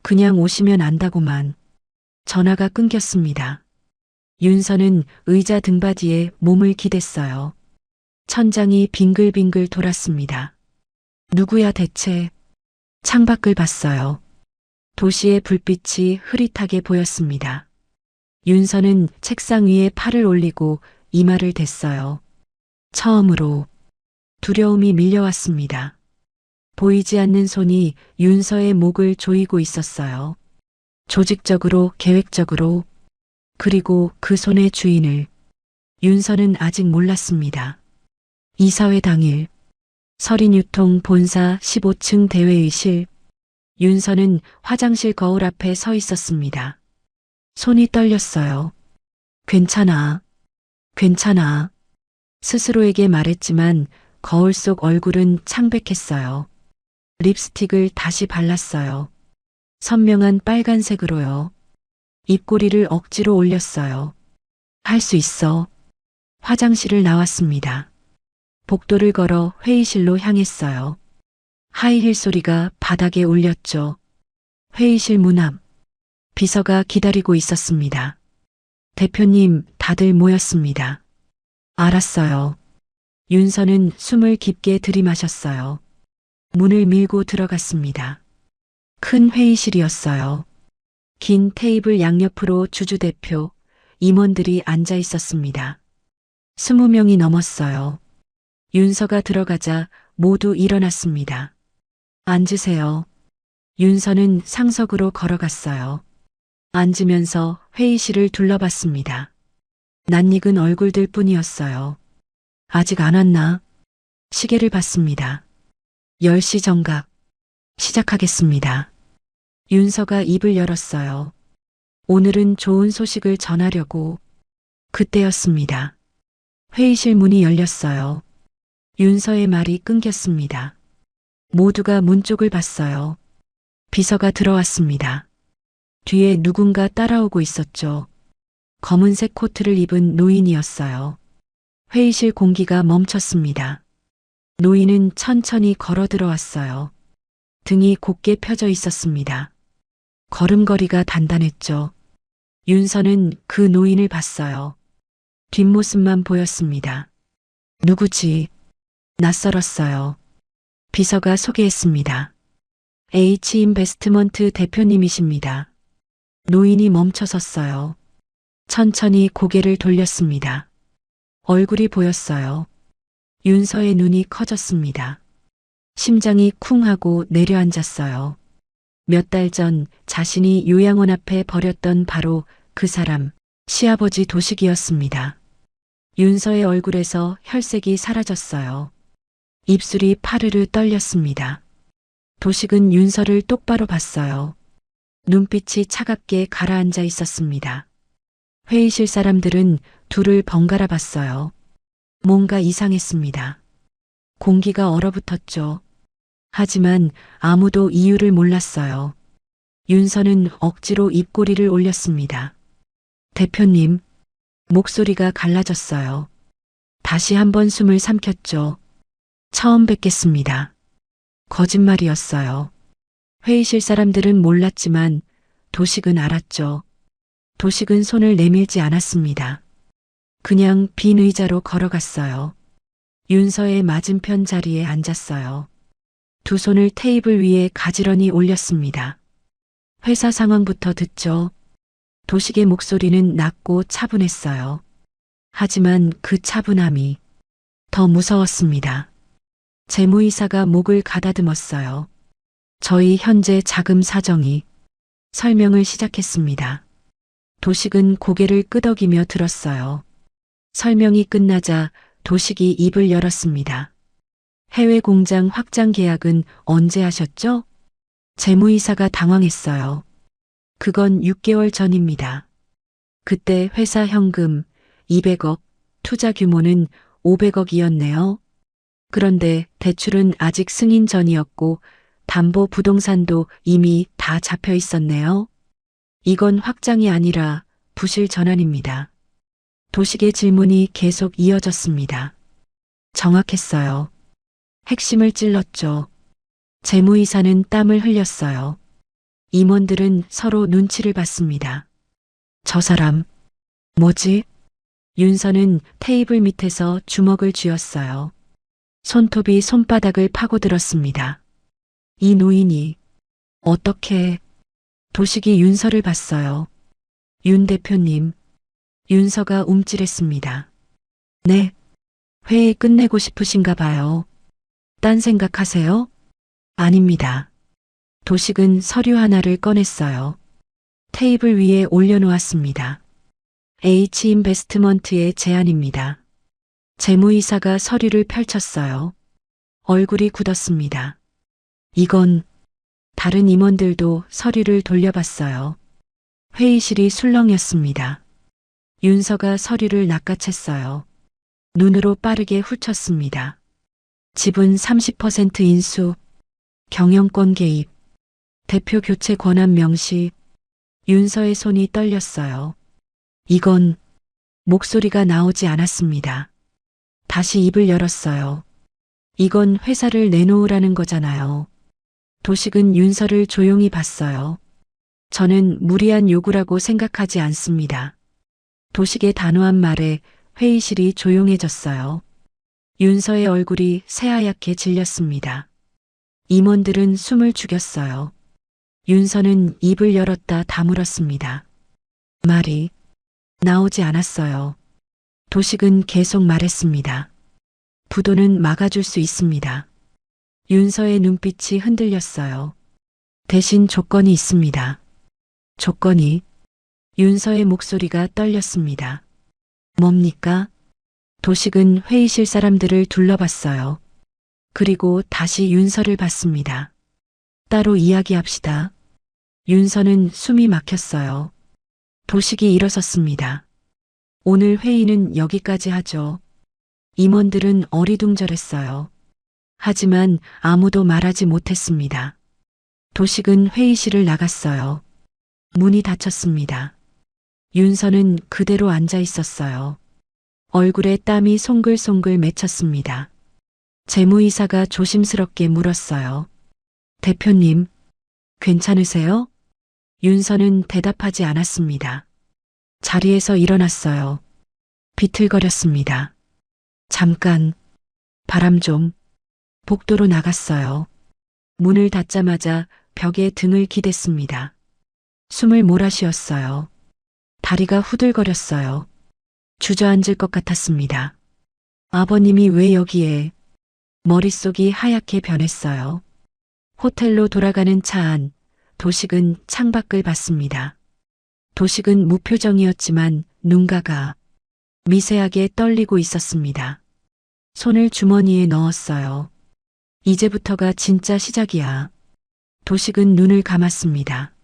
그냥 오시면 안다고만. 전화가 끊겼습니다. 윤서는 의자 등받이에 몸을 기댔어요. 천장이 빙글빙글 돌았습니다. 누구야 대체? 창밖을 봤어요. 도시의 불빛이 흐릿하게 보였습니다. 윤서는 책상 위에 팔을 올리고 이마를 댔어요. 처음으로 두려움이 밀려왔습니다. 보이지 않는 손이 윤서의 목을 조이고 있었어요. 조직적으로, 계획적으로, 그리고 그 손의 주인을 윤서는 아직 몰랐습니다. 이사회 당일 서린유통 본사 15층 대회의실, 윤서는 화장실 거울 앞에 서 있었습니다. 손이 떨렸어요. 괜찮아. 괜찮아. 스스로에게 말했지만 거울 속 얼굴은 창백했어요. 립스틱을 다시 발랐어요. 선명한 빨간색으로요. 입꼬리를 억지로 올렸어요. 할 수 있어. 화장실을 나왔습니다. 복도를 걸어 회의실로 향했어요. 하이힐 소리가 바닥에 울렸죠. 회의실 문 앞. 비서가 기다리고 있었습니다. 대표님, 다들 모였습니다. 알았어요. 윤서는 숨을 깊게 들이마셨어요. 문을 밀고 들어갔습니다. 큰 회의실이었어요. 긴 테이블 양옆으로 주주 대표, 임원들이 앉아 있었습니다. 20명이 넘었어요. 윤서가 들어가자 모두 일어났습니다. 앉으세요. 윤서는 상석으로 걸어갔어요. 앉으면서 회의실을 둘러봤습니다. 낯익은 얼굴들 뿐이었어요. 아직 안 왔나? 시계를 봤습니다. 10시 정각. 시작하겠습니다. 윤서가 입을 열었어요. 오늘은 좋은 소식을 전하려고. 그때였습니다. 회의실 문이 열렸어요. 윤서의 말이 끊겼습니다. 모두가 문 쪽을 봤어요. 비서가 들어왔습니다. 뒤에 누군가 따라오고 있었죠. 검은색 코트를 입은 노인이었어요. 회의실 공기가 멈췄습니다. 노인은 천천히 걸어 들어왔어요. 등이 곧게 펴져 있었습니다. 걸음걸이가 단단했죠. 윤서는 그 노인을 봤어요. 뒷모습만 보였습니다. 누구지? 낯설었어요. 비서가 소개했습니다. H인베스트먼트 대표님이십니다. 노인이 멈춰 섰어요. 천천히 고개를 돌렸습니다. 얼굴이 보였어요. 윤서의 눈이 커졌습니다. 심장이 쿵 하고 내려앉았어요. 몇 달 전 자신이 요양원 앞에 버렸던 바로 그 사람, 시아버지 도식이었습니다. 윤서의 얼굴에서 혈색이 사라졌어요. 입술이 파르르 떨렸습니다. 도식은 윤서를 똑바로 봤어요. 눈빛이 차갑게 가라앉아 있었습니다. 회의실 사람들은 둘을 번갈아 봤어요. 뭔가 이상했습니다. 공기가 얼어붙었죠. 하지만 아무도 이유를 몰랐어요. 윤서는 억지로 입꼬리를 올렸습니다. 대표님, 목소리가 갈라졌어요. 다시 한번 숨을 삼켰죠. 처음 뵙겠습니다. 거짓말이었어요. 회의실 사람들은 몰랐지만 도식은 알았죠. 도식은 손을 내밀지 않았습니다. 그냥 빈 의자로 걸어갔어요. 윤서의 맞은편 자리에 앉았어요. 두 손을 테이블 위에 가지런히 올렸습니다. 회사 상황부터 듣죠. 도식의 목소리는 낮고 차분했어요. 하지만 그 차분함이 더 무서웠습니다. 재무이사가 목을 가다듬었어요. 저희 현재 자금 사정이 설명을 시작했습니다. 도식은 고개를 끄덕이며 들었어요. 설명이 끝나자 도식이 입을 열었습니다. 해외 공장 확장 계약은 언제 하셨죠? 재무이사가 당황했어요. 그건 6개월 전입니다. 그때 회사 현금 200억, 투자 규모는 500억이었네요. 그런데 대출은 아직 승인 전이었고 담보 부동산도 이미 다 잡혀 있었네요. 이건 확장이 아니라 부실 전환입니다. 도식의 질문이 계속 이어졌습니다. 정확했어요. 핵심을 찔렀죠. 재무이사는 땀을 흘렸어요. 임원들은 서로 눈치를 봤습니다. 저 사람, 뭐지? 윤서는 테이블 밑에서 주먹을 쥐었어요. 손톱이 손바닥을 파고들었습니다. 이 노인이 어떻게 도식이 윤서를 봤어요. 윤 대표님, 윤서가 움찔했습니다. 네, 회의 끝내고 싶으신가 봐요. 딴 생각하세요? 아닙니다. 도식은 서류 하나를 꺼냈어요. 테이블 위에 올려놓았습니다. H인베스트먼트의 제안입니다. 재무이사가 서류를 펼쳤어요. 얼굴이 굳었습니다. 이건 다른 임원들도 서류를 돌려봤어요. 회의실이 술렁였습니다. 윤서가 서류를 낚아챘어요. 눈으로 빠르게 훑쳤습니다. 지분 30% 인수, 경영권 개입, 대표 교체 권한 명시, 윤서의 손이 떨렸어요. 이건 목소리가 나오지 않았습니다. 다시 입을 열었어요. 이건 회사를 내놓으라는 거잖아요. 도식은 윤서를 조용히 봤어요. 저는 무리한 요구라고 생각하지 않습니다. 도식의 단호한 말에 회의실이 조용해졌어요. 윤서의 얼굴이 새하얗게 질렸습니다. 임원들은 숨을 죽였어요. 윤서는 입을 열었다 다물었습니다. 말이 나오지 않았어요. 도식은 계속 말했습니다. 부도는 막아줄 수 있습니다. 윤서의 눈빛이 흔들렸어요. 대신 조건이 있습니다. 조건이? 윤서의 목소리가 떨렸습니다. 뭡니까? 도식은 회의실 사람들을 둘러봤어요. 그리고 다시 윤서를 봤습니다. 따로 이야기합시다. 윤서는 숨이 막혔어요. 도식이 일어섰습니다. 오늘 회의는 여기까지 하죠. 임원들은 어리둥절했어요. 하지만 아무도 말하지 못했습니다. 도식은 회의실을 나갔어요. 문이 닫혔습니다. 윤서는 그대로 앉아 있었어요. 얼굴에 땀이 송글송글 맺혔습니다. 재무이사가 조심스럽게 물었어요. 대표님, 괜찮으세요? 윤서는 대답하지 않았습니다. 자리에서 일어났어요. 비틀거렸습니다. 잠깐, 바람 좀. 복도로 나갔어요. 문을 닫자마자 벽에 등을 기댔습니다. 숨을 몰아쉬었어요. 다리가 후들거렸어요. 주저앉을 것 같았습니다. 아버님이 왜 여기에? 머릿속이 하얗게 변했어요. 호텔로 돌아가는 차 안, 도식은 창밖을 봤습니다. 도식은 무표정이었지만 눈가가 미세하게 떨리고 있었습니다. 손을 주머니에 넣었어요. 이제부터가 진짜 시작이야. 도식은 눈을 감았습니다.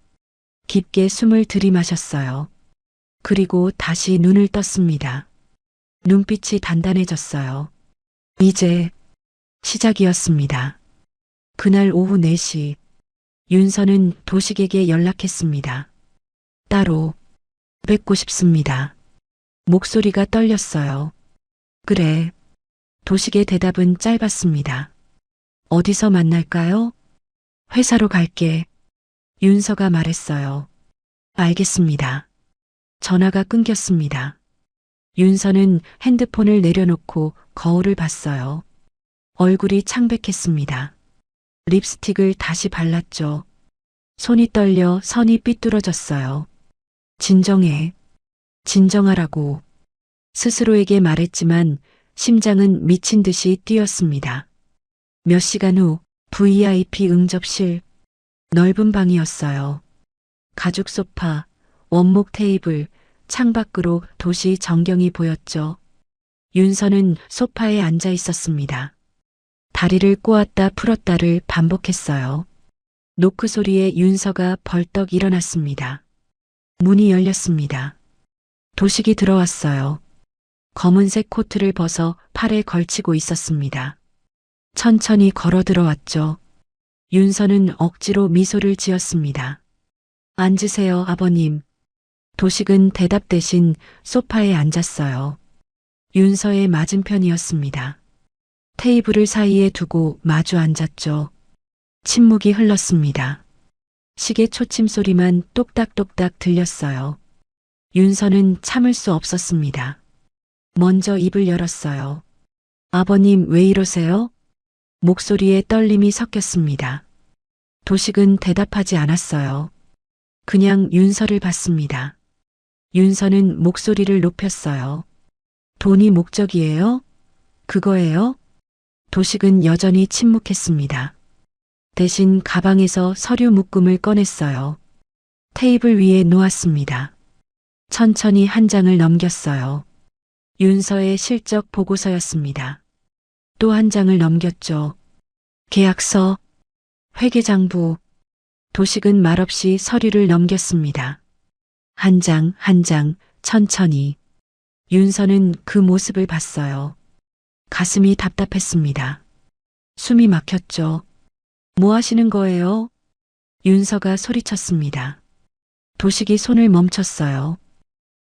깊게 숨을 들이마셨어요. 그리고 다시 눈을 떴습니다. 눈빛이 단단해졌어요. 이제 시작이었습니다. 그날 오후 4시, 윤서는 도식에게 연락했습니다. 따로 뵙고 싶습니다. 목소리가 떨렸어요. 그래. 도식의 대답은 짧았습니다. 어디서 만날까요? 회사로 갈게. 윤서가 말했어요. 알겠습니다. 전화가 끊겼습니다. 윤서는 핸드폰을 내려놓고 거울을 봤어요. 얼굴이 창백했습니다. 립스틱을 다시 발랐죠. 손이 떨려 선이 삐뚤어졌어요. 진정해. 진정하라고. 스스로에게 말했지만 심장은 미친 듯이 뛰었습니다. 몇 시간 후 VIP 응접실. 넓은 방이었어요. 가죽 소파, 원목 테이블, 창밖으로 도시 전경이 보였죠. 윤서는 소파에 앉아 있었습니다. 다리를 꼬았다 풀었다를 반복했어요. 노크 소리에 윤서가 벌떡 일어났습니다. 문이 열렸습니다. 도식이 들어왔어요. 검은색 코트를 벗어 팔에 걸치고 있었습니다. 천천히 걸어 들어왔죠. 윤서는 억지로 미소를 지었습니다. 앉으세요, 아버님. 도식은 대답 대신 소파에 앉았어요. 윤서의 맞은편이었습니다. 테이블을 사이에 두고 마주 앉았죠. 침묵이 흘렀습니다. 시계 초침 소리만 똑딱똑딱 들렸어요. 윤서는 참을 수 없었습니다. 먼저 입을 열었어요. 아버님 왜 이러세요? 목소리에 떨림이 섞였습니다. 도식은 대답하지 않았어요. 그냥 윤서를 봤습니다. 윤서는 목소리를 높였어요. 돈이 목적이에요? 그거예요? 도식은 여전히 침묵했습니다. 대신 가방에서 서류 묶음을 꺼냈어요. 테이블 위에 놓았습니다. 천천히 한 장을 넘겼어요. 윤서의 실적 보고서였습니다. 또 한 장을 넘겼죠. 계약서, 회계장부. 도식은 말없이 서류를 넘겼습니다. 한 장, 한 장, 천천히. 윤서는 그 모습을 봤어요. 가슴이 답답했습니다. 숨이 막혔죠. 뭐 하시는 거예요? 윤서가 소리쳤습니다. 도식이 손을 멈췄어요.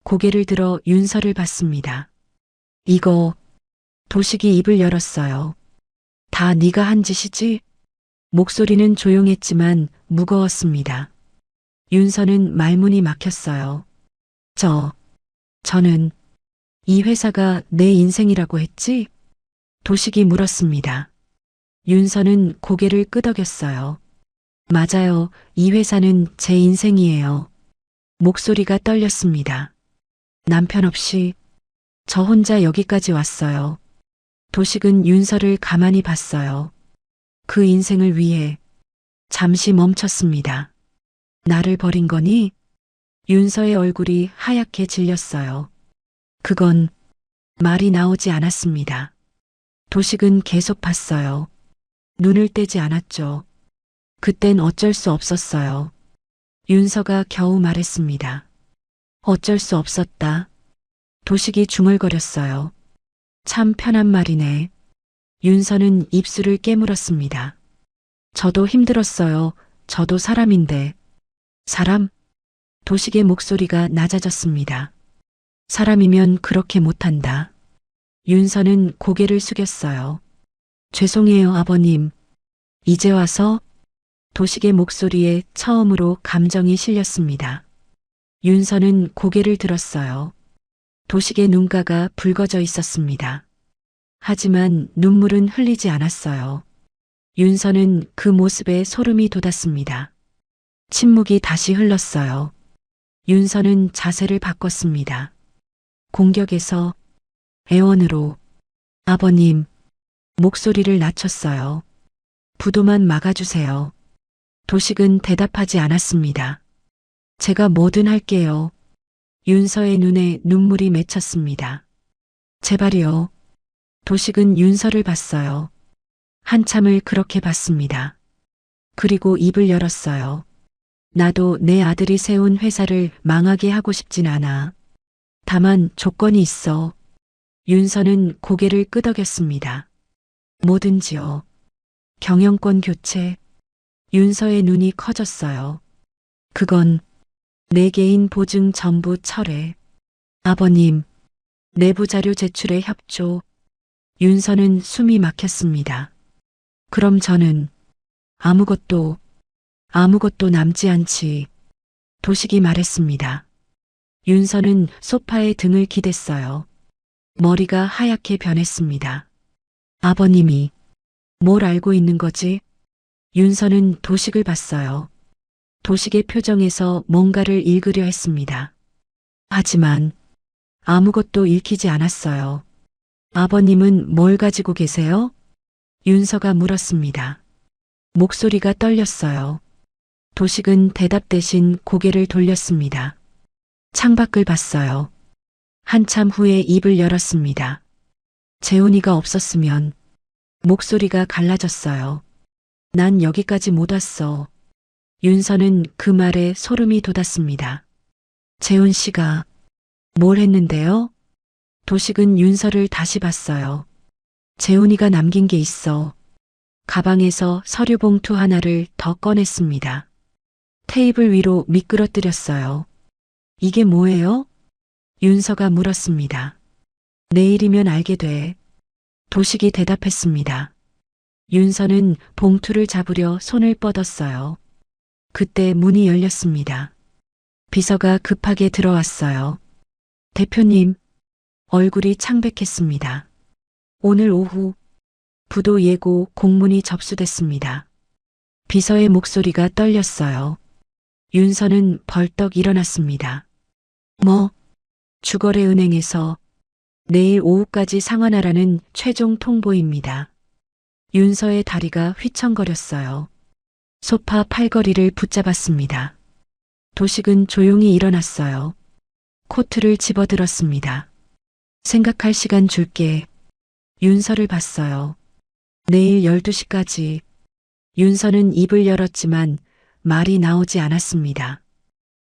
고개를 들어 윤서를 봤습니다. 이거, 도식이 입을 열었어요. 다 네가 한 짓이지? 목소리는 조용했지만 무거웠습니다. 윤서는 말문이 막혔어요. 저는 이 회사가 내 인생이라고 했지? 도식이 물었습니다. 윤서는 고개를 끄덕였어요. 맞아요. 이 회사는 제 인생이에요. 목소리가 떨렸습니다. 남편 없이 저 혼자 여기까지 왔어요. 도식은 윤서를 가만히 봤어요. 그 인생을 위해 잠시 멈췄습니다. 나를 버린 거니? 윤서의 얼굴이 하얗게 질렸어요. 그건 말이 나오지 않았습니다. 도식은 계속 봤어요. 눈을 떼지 않았죠. 그땐 어쩔 수 없었어요. 윤서가 겨우 말했습니다. 어쩔 수 없었다. 도식이 중얼거렸어요. 참 편한 말이네. 윤서는 입술을 깨물었습니다. 저도 힘들었어요. 저도 사람인데. 사람? 도식의 목소리가 낮아졌습니다. 사람이면 그렇게 못한다. 윤서는 고개를 숙였어요. 죄송해요, 아버님. 이제 와서? 도식의 목소리에 처음으로 감정이 실렸습니다. 윤서는 고개를 들었어요. 도식의 눈가가 붉어져 있었습니다. 하지만 눈물은 흘리지 않았어요. 윤서는 그 모습에 소름이 돋았습니다. 침묵이 다시 흘렀어요. 윤서는 자세를 바꿨습니다. 공격에서 애원으로. 아버님, 목소리를 낮췄어요. 부도만 막아주세요. 도식은 대답하지 않았습니다. 제가 뭐든 할게요. 윤서의 눈에 눈물이 맺혔습니다. 제발요. 도식은 윤서를 봤어요. 한참을 그렇게 봤습니다. 그리고 입을 열었어요. 나도 내 아들이 세운 회사를 망하게 하고 싶진 않아. 다만 조건이 있어. 윤서는 고개를 끄덕였습니다. 뭐든지요. 경영권 교체. 윤서의 눈이 커졌어요. 그건 내 개인 보증 전부 철회. 아버님, 내부 자료 제출에 협조. 윤서는 숨이 막혔습니다. 그럼 저는 아무것도 남지 않지. 도식이 말했습니다. 윤서는 소파에 등을 기댔어요. 머리가 하얗게 변했습니다. 아버님이 뭘 알고 있는 거지? 윤서는 도식을 봤어요. 도식의 표정에서 뭔가를 읽으려 했습니다. 하지만 아무것도 읽히지 않았어요. 아버님은 뭘 가지고 계세요? 윤서가 물었습니다. 목소리가 떨렸어요. 도식은 대답 대신 고개를 돌렸습니다. 창밖을 봤어요. 한참 후에 입을 열었습니다. 재훈이가 없었으면. 목소리가 갈라졌어요. 난 여기까지 못 왔어. 윤서는 그 말에 소름이 돋았습니다. 재훈 씨가 뭘 했는데요? 도식은 윤서를 다시 봤어요. 재훈이가 남긴 게 있어. 가방에서 서류 봉투 하나를 더 꺼냈습니다. 테이블 위로 미끄러뜨렸어요. 이게 뭐예요? 윤서가 물었습니다. 내일이면 알게 돼. 도식이 대답했습니다. 윤서는 봉투를 잡으려 손을 뻗었어요. 그때 문이 열렸습니다. 비서가 급하게 들어왔어요. 대표님, 얼굴이 창백했습니다. 오늘 오후 부도 예고 공문이 접수됐습니다. 비서의 목소리가 떨렸어요. 윤서는 벌떡 일어났습니다. 뭐? 주거래 은행에서 내일 오후까지 상환하라는 최종 통보입니다. 윤서의 다리가 휘청거렸어요. 소파 팔걸이를 붙잡았습니다. 도식은 조용히 일어났어요. 코트를 집어들었습니다. 생각할 시간 줄게. 윤서를 봤어요. 내일 12시까지. 윤서는 입을 열었지만 말이 나오지 않았습니다.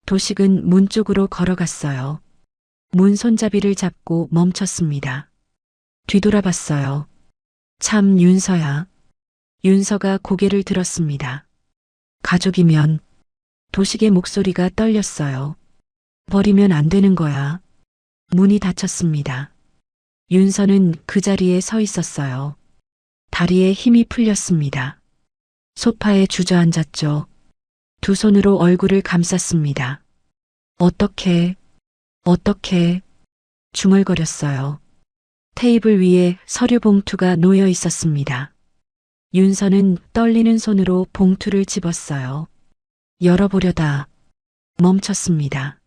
도식은 문 쪽으로 걸어갔어요. 문 손잡이를 잡고 멈췄습니다. 뒤돌아봤어요. 참 윤서야. 윤서가 고개를 들었습니다. 가족이면. 도식의 목소리가 떨렸어요. 버리면 안 되는 거야. 문이 닫혔습니다. 윤서는 그 자리에 서 있었어요. 다리에 힘이 풀렸습니다. 소파에 주저앉았죠. 두 손으로 얼굴을 감쌌습니다. 어떻게 중얼거렸어요. 테이블 위에 서류 봉투가 놓여 있었습니다. 윤서는 떨리는 손으로 봉투를 집었어요. 열어보려다 멈췄습니다.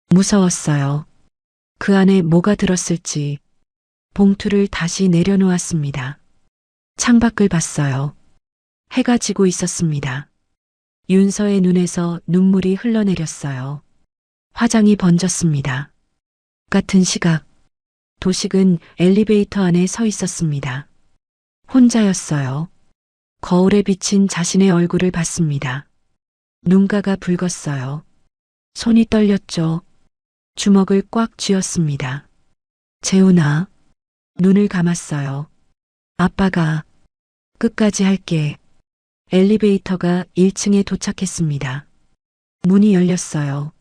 무서웠어요. 그 안에 뭐가 들었을지. 봉투를 다시 내려놓았습니다. 창밖을 봤어요. 해가 지고 있었습니다. 윤서의 눈에서 눈물이 흘러내렸어요. 화장이 번졌습니다. 같은 시각, 도식은 엘리베이터 안에 서 있었습니다. 혼자였어요. 거울에 비친 자신의 얼굴을 봤습니다. 눈가가 붉었어요. 손이 떨렸죠. 주먹을 꽉 쥐었습니다. 재훈아, 눈을 감았어요. 아빠가 끝까지 할게. 엘리베이터가 1층에 도착했습니다. 문이 열렸어요.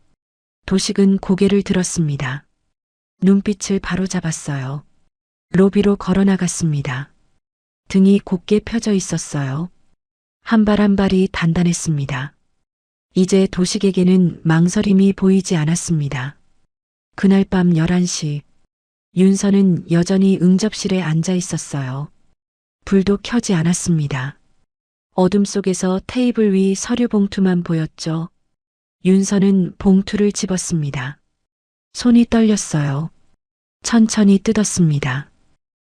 도식은 고개를 들었습니다. 눈빛을 바로잡았어요. 로비로 걸어나갔습니다. 등이 곧게 펴져 있었어요. 한 발 한 발이 단단했습니다. 이제 도식에게는 망설임이 보이지 않았습니다. 그날 밤 11시, 윤서는 여전히 응접실에 앉아 있었어요. 불도 켜지 않았습니다. 어둠 속에서 테이블 위 서류 봉투만 보였죠. 윤서는 봉투를 집었습니다. 손이 떨렸어요. 천천히 뜯었습니다.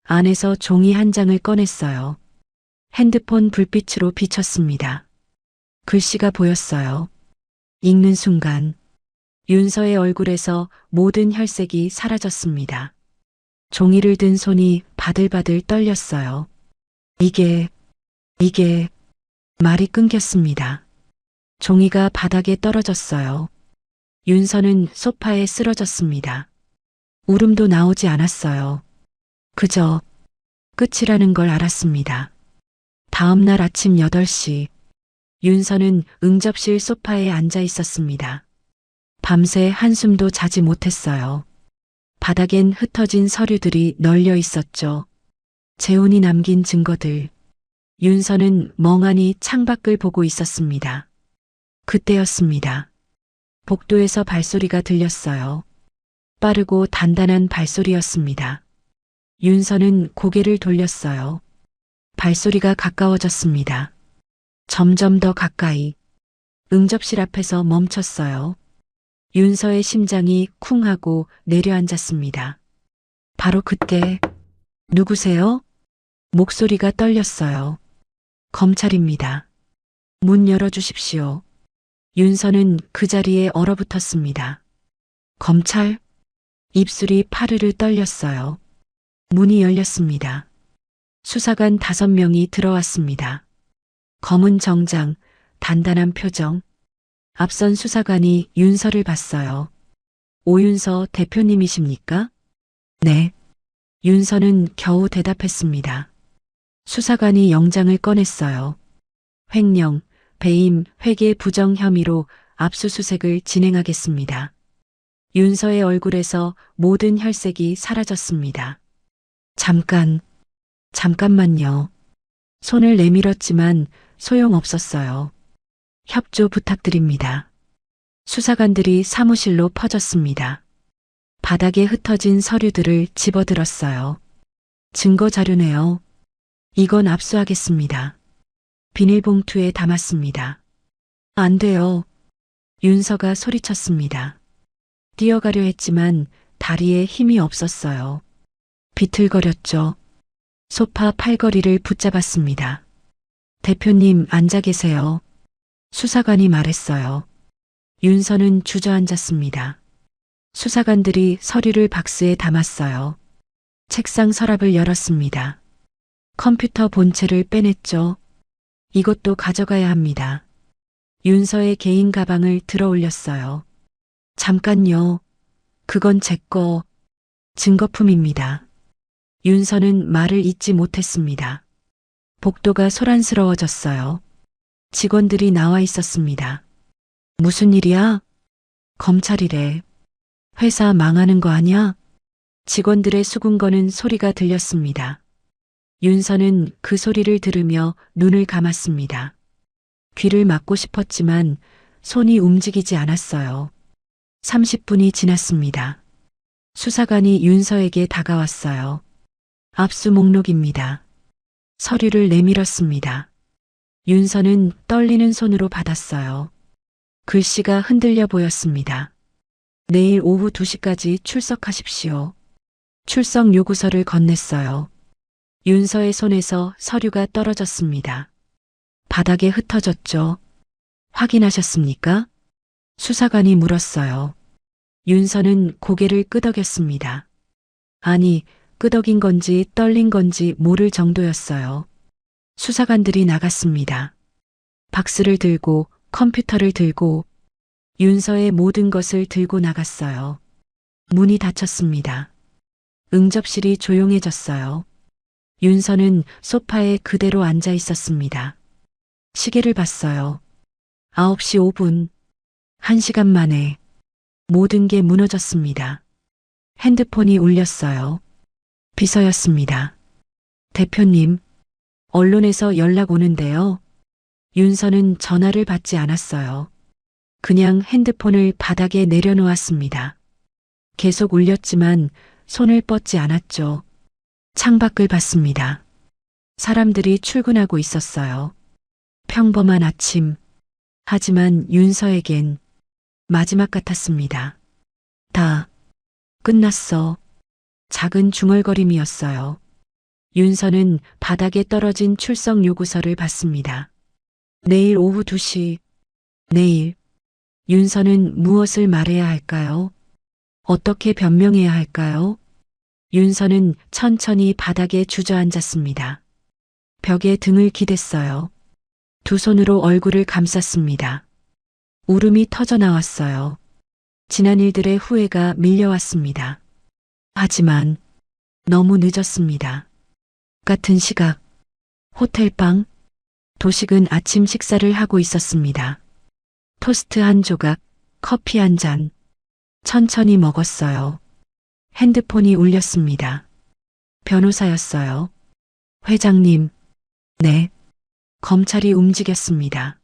안에서 종이 한 장을 꺼냈어요. 핸드폰 불빛으로 비쳤습니다. 글씨가 보였어요. 읽는 순간 윤서의 얼굴에서 모든 혈색이 사라졌습니다. 종이를 든 손이 바들바들 떨렸어요. 이게 말이 끊겼습니다. 종이가 바닥에 떨어졌어요. 윤서는 소파에 쓰러졌습니다. 울음도 나오지 않았어요. 그저 끝이라는 걸 알았습니다. 다음 날 아침 8시, 윤서는 응접실 소파에 앉아 있었습니다. 밤새 한숨도 자지 못했어요. 바닥엔 흩어진 서류들이 널려 있었죠. 재훈이 남긴 증거들. 윤서는 멍하니 창밖을 보고 있었습니다. 그때였습니다. 복도에서 발소리가 들렸어요. 빠르고 단단한 발소리였습니다. 윤서는 고개를 돌렸어요. 발소리가 가까워졌습니다. 점점 더 가까이. 응접실 앞에서 멈췄어요. 윤서의 심장이 쿵 하고 내려앉았습니다. 바로 그때, 누구세요? 목소리가 떨렸어요. 검찰입니다. 문 열어주십시오. 윤서는 그 자리에 얼어붙었습니다. 검찰? 입술이 파르르 떨렸어요. 문이 열렸습니다. 수사관 5명이 들어왔습니다. 검은 정장, 단단한 표정. 앞선 수사관이 윤서를 봤어요. 오윤서 대표님이십니까? 네. 윤서는 겨우 대답했습니다. 수사관이 영장을 꺼냈어요. 횡령, 배임, 회계 부정 혐의로 압수수색을 진행하겠습니다. 윤서의 얼굴에서 모든 혈색이 사라졌습니다. 잠깐만요. 손을 내밀었지만 소용없었어요. 협조 부탁드립니다. 수사관들이 사무실로 퍼졌습니다. 바닥에 흩어진 서류들을 집어들었어요. 증거 자료네요. 이건 압수하겠습니다. 비닐봉투에 담았습니다. 안 돼요. 윤서가 소리쳤습니다. 뛰어가려 했지만 다리에 힘이 없었어요. 비틀거렸죠. 소파 팔걸이를 붙잡았습니다. 대표님 앉아 계세요. 수사관이 말했어요. 윤서는 주저앉았습니다. 수사관들이 서류를 박스에 담았어요. 책상 서랍을 열었습니다. 컴퓨터 본체를 빼냈죠. 이것도 가져가야 합니다. 윤서의 개인 가방을 들어 올렸어요. 잠깐요. 그건 제 거. 증거품입니다. 윤서는 말을 잇지 못했습니다. 복도가 소란스러워졌어요. 직원들이 나와 있었습니다. 무슨 일이야? 검찰이래. 회사 망하는 거 아냐? 직원들의 수군거는 소리가 들렸습니다. 윤서는 그 소리를 들으며 눈을 감았습니다. 귀를 막고 싶었지만 손이 움직이지 않았어요. 30분이 지났습니다. 수사관이 윤서에게 다가왔어요. 압수 목록입니다. 서류를 내밀었습니다. 윤서는 떨리는 손으로 받았어요. 글씨가 흔들려 보였습니다. 내일 오후 2시까지 출석하십시오. 출석 요구서를 건넸어요. 윤서의 손에서 서류가 떨어졌습니다. 바닥에 흩어졌죠. 확인하셨습니까? 수사관이 물었어요. 윤서는 고개를 끄덕였습니다. 아니, 끄덕인 건지 떨린 건지 모를 정도였어요. 수사관들이 나갔습니다. 박스를 들고 컴퓨터를 들고 윤서의 모든 것을 들고 나갔어요. 문이 닫혔습니다. 응접실이 조용해졌어요. 윤서는 소파에 그대로 앉아 있었습니다. 시계를 봤어요. 9시 5분. 1시간 만에 모든 게 무너졌습니다. 핸드폰이 울렸어요. 비서였습니다. 대표님, 언론에서 연락 오는데요. 윤서는 전화를 받지 않았어요. 그냥 핸드폰을 바닥에 내려놓았습니다. 계속 울렸지만 손을 뻗지 않았죠. 창밖을 봤습니다. 사람들이 출근하고 있었어요. 평범한 아침. 하지만 윤서에겐 마지막 같았습니다. 다 끝났어. 작은 중얼거림이었어요. 윤서는 바닥에 떨어진 출석 요구서를 받습니다. 내일 오후 2시. 내일. 윤서는 무엇을 말해야 할까요? 어떻게 변명해야 할까요? 윤서는 천천히 바닥에 주저앉았습니다. 벽에 등을 기댔어요. 두 손으로 얼굴을 감쌌습니다. 울음이 터져 나왔어요. 지난 일들의 후회가 밀려왔습니다. 하지만 너무 늦었습니다. 같은 시각, 호텔방, 도식은 아침 식사를 하고 있었습니다. 토스트 한 조각, 커피 한 잔. 천천히 먹었어요. 핸드폰이 울렸습니다. 변호사였어요. 회장님. 네. 검찰이 움직였습니다.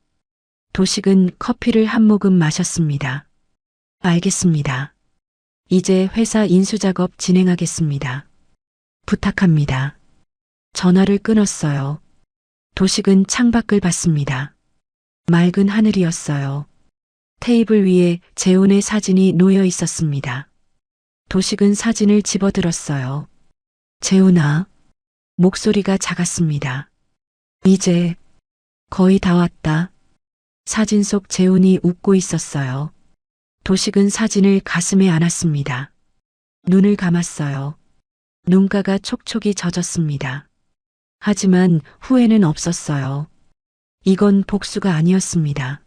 도식은 커피를 한 모금 마셨습니다. 알겠습니다. 이제 회사 인수작업 진행하겠습니다. 부탁합니다. 전화를 끊었어요. 도식은 창밖을 봤습니다. 맑은 하늘이었어요. 테이블 위에 재혼의 사진이 놓여 있었습니다. 도식은 사진을 집어들었어요. 재훈아. 목소리가 작았습니다. 이제 거의 다 왔다. 사진 속 재훈이 웃고 있었어요. 도식은 사진을 가슴에 안았습니다. 눈을 감았어요. 눈가가 촉촉이 젖었습니다. 하지만 후회는 없었어요. 이건 복수가 아니었습니다.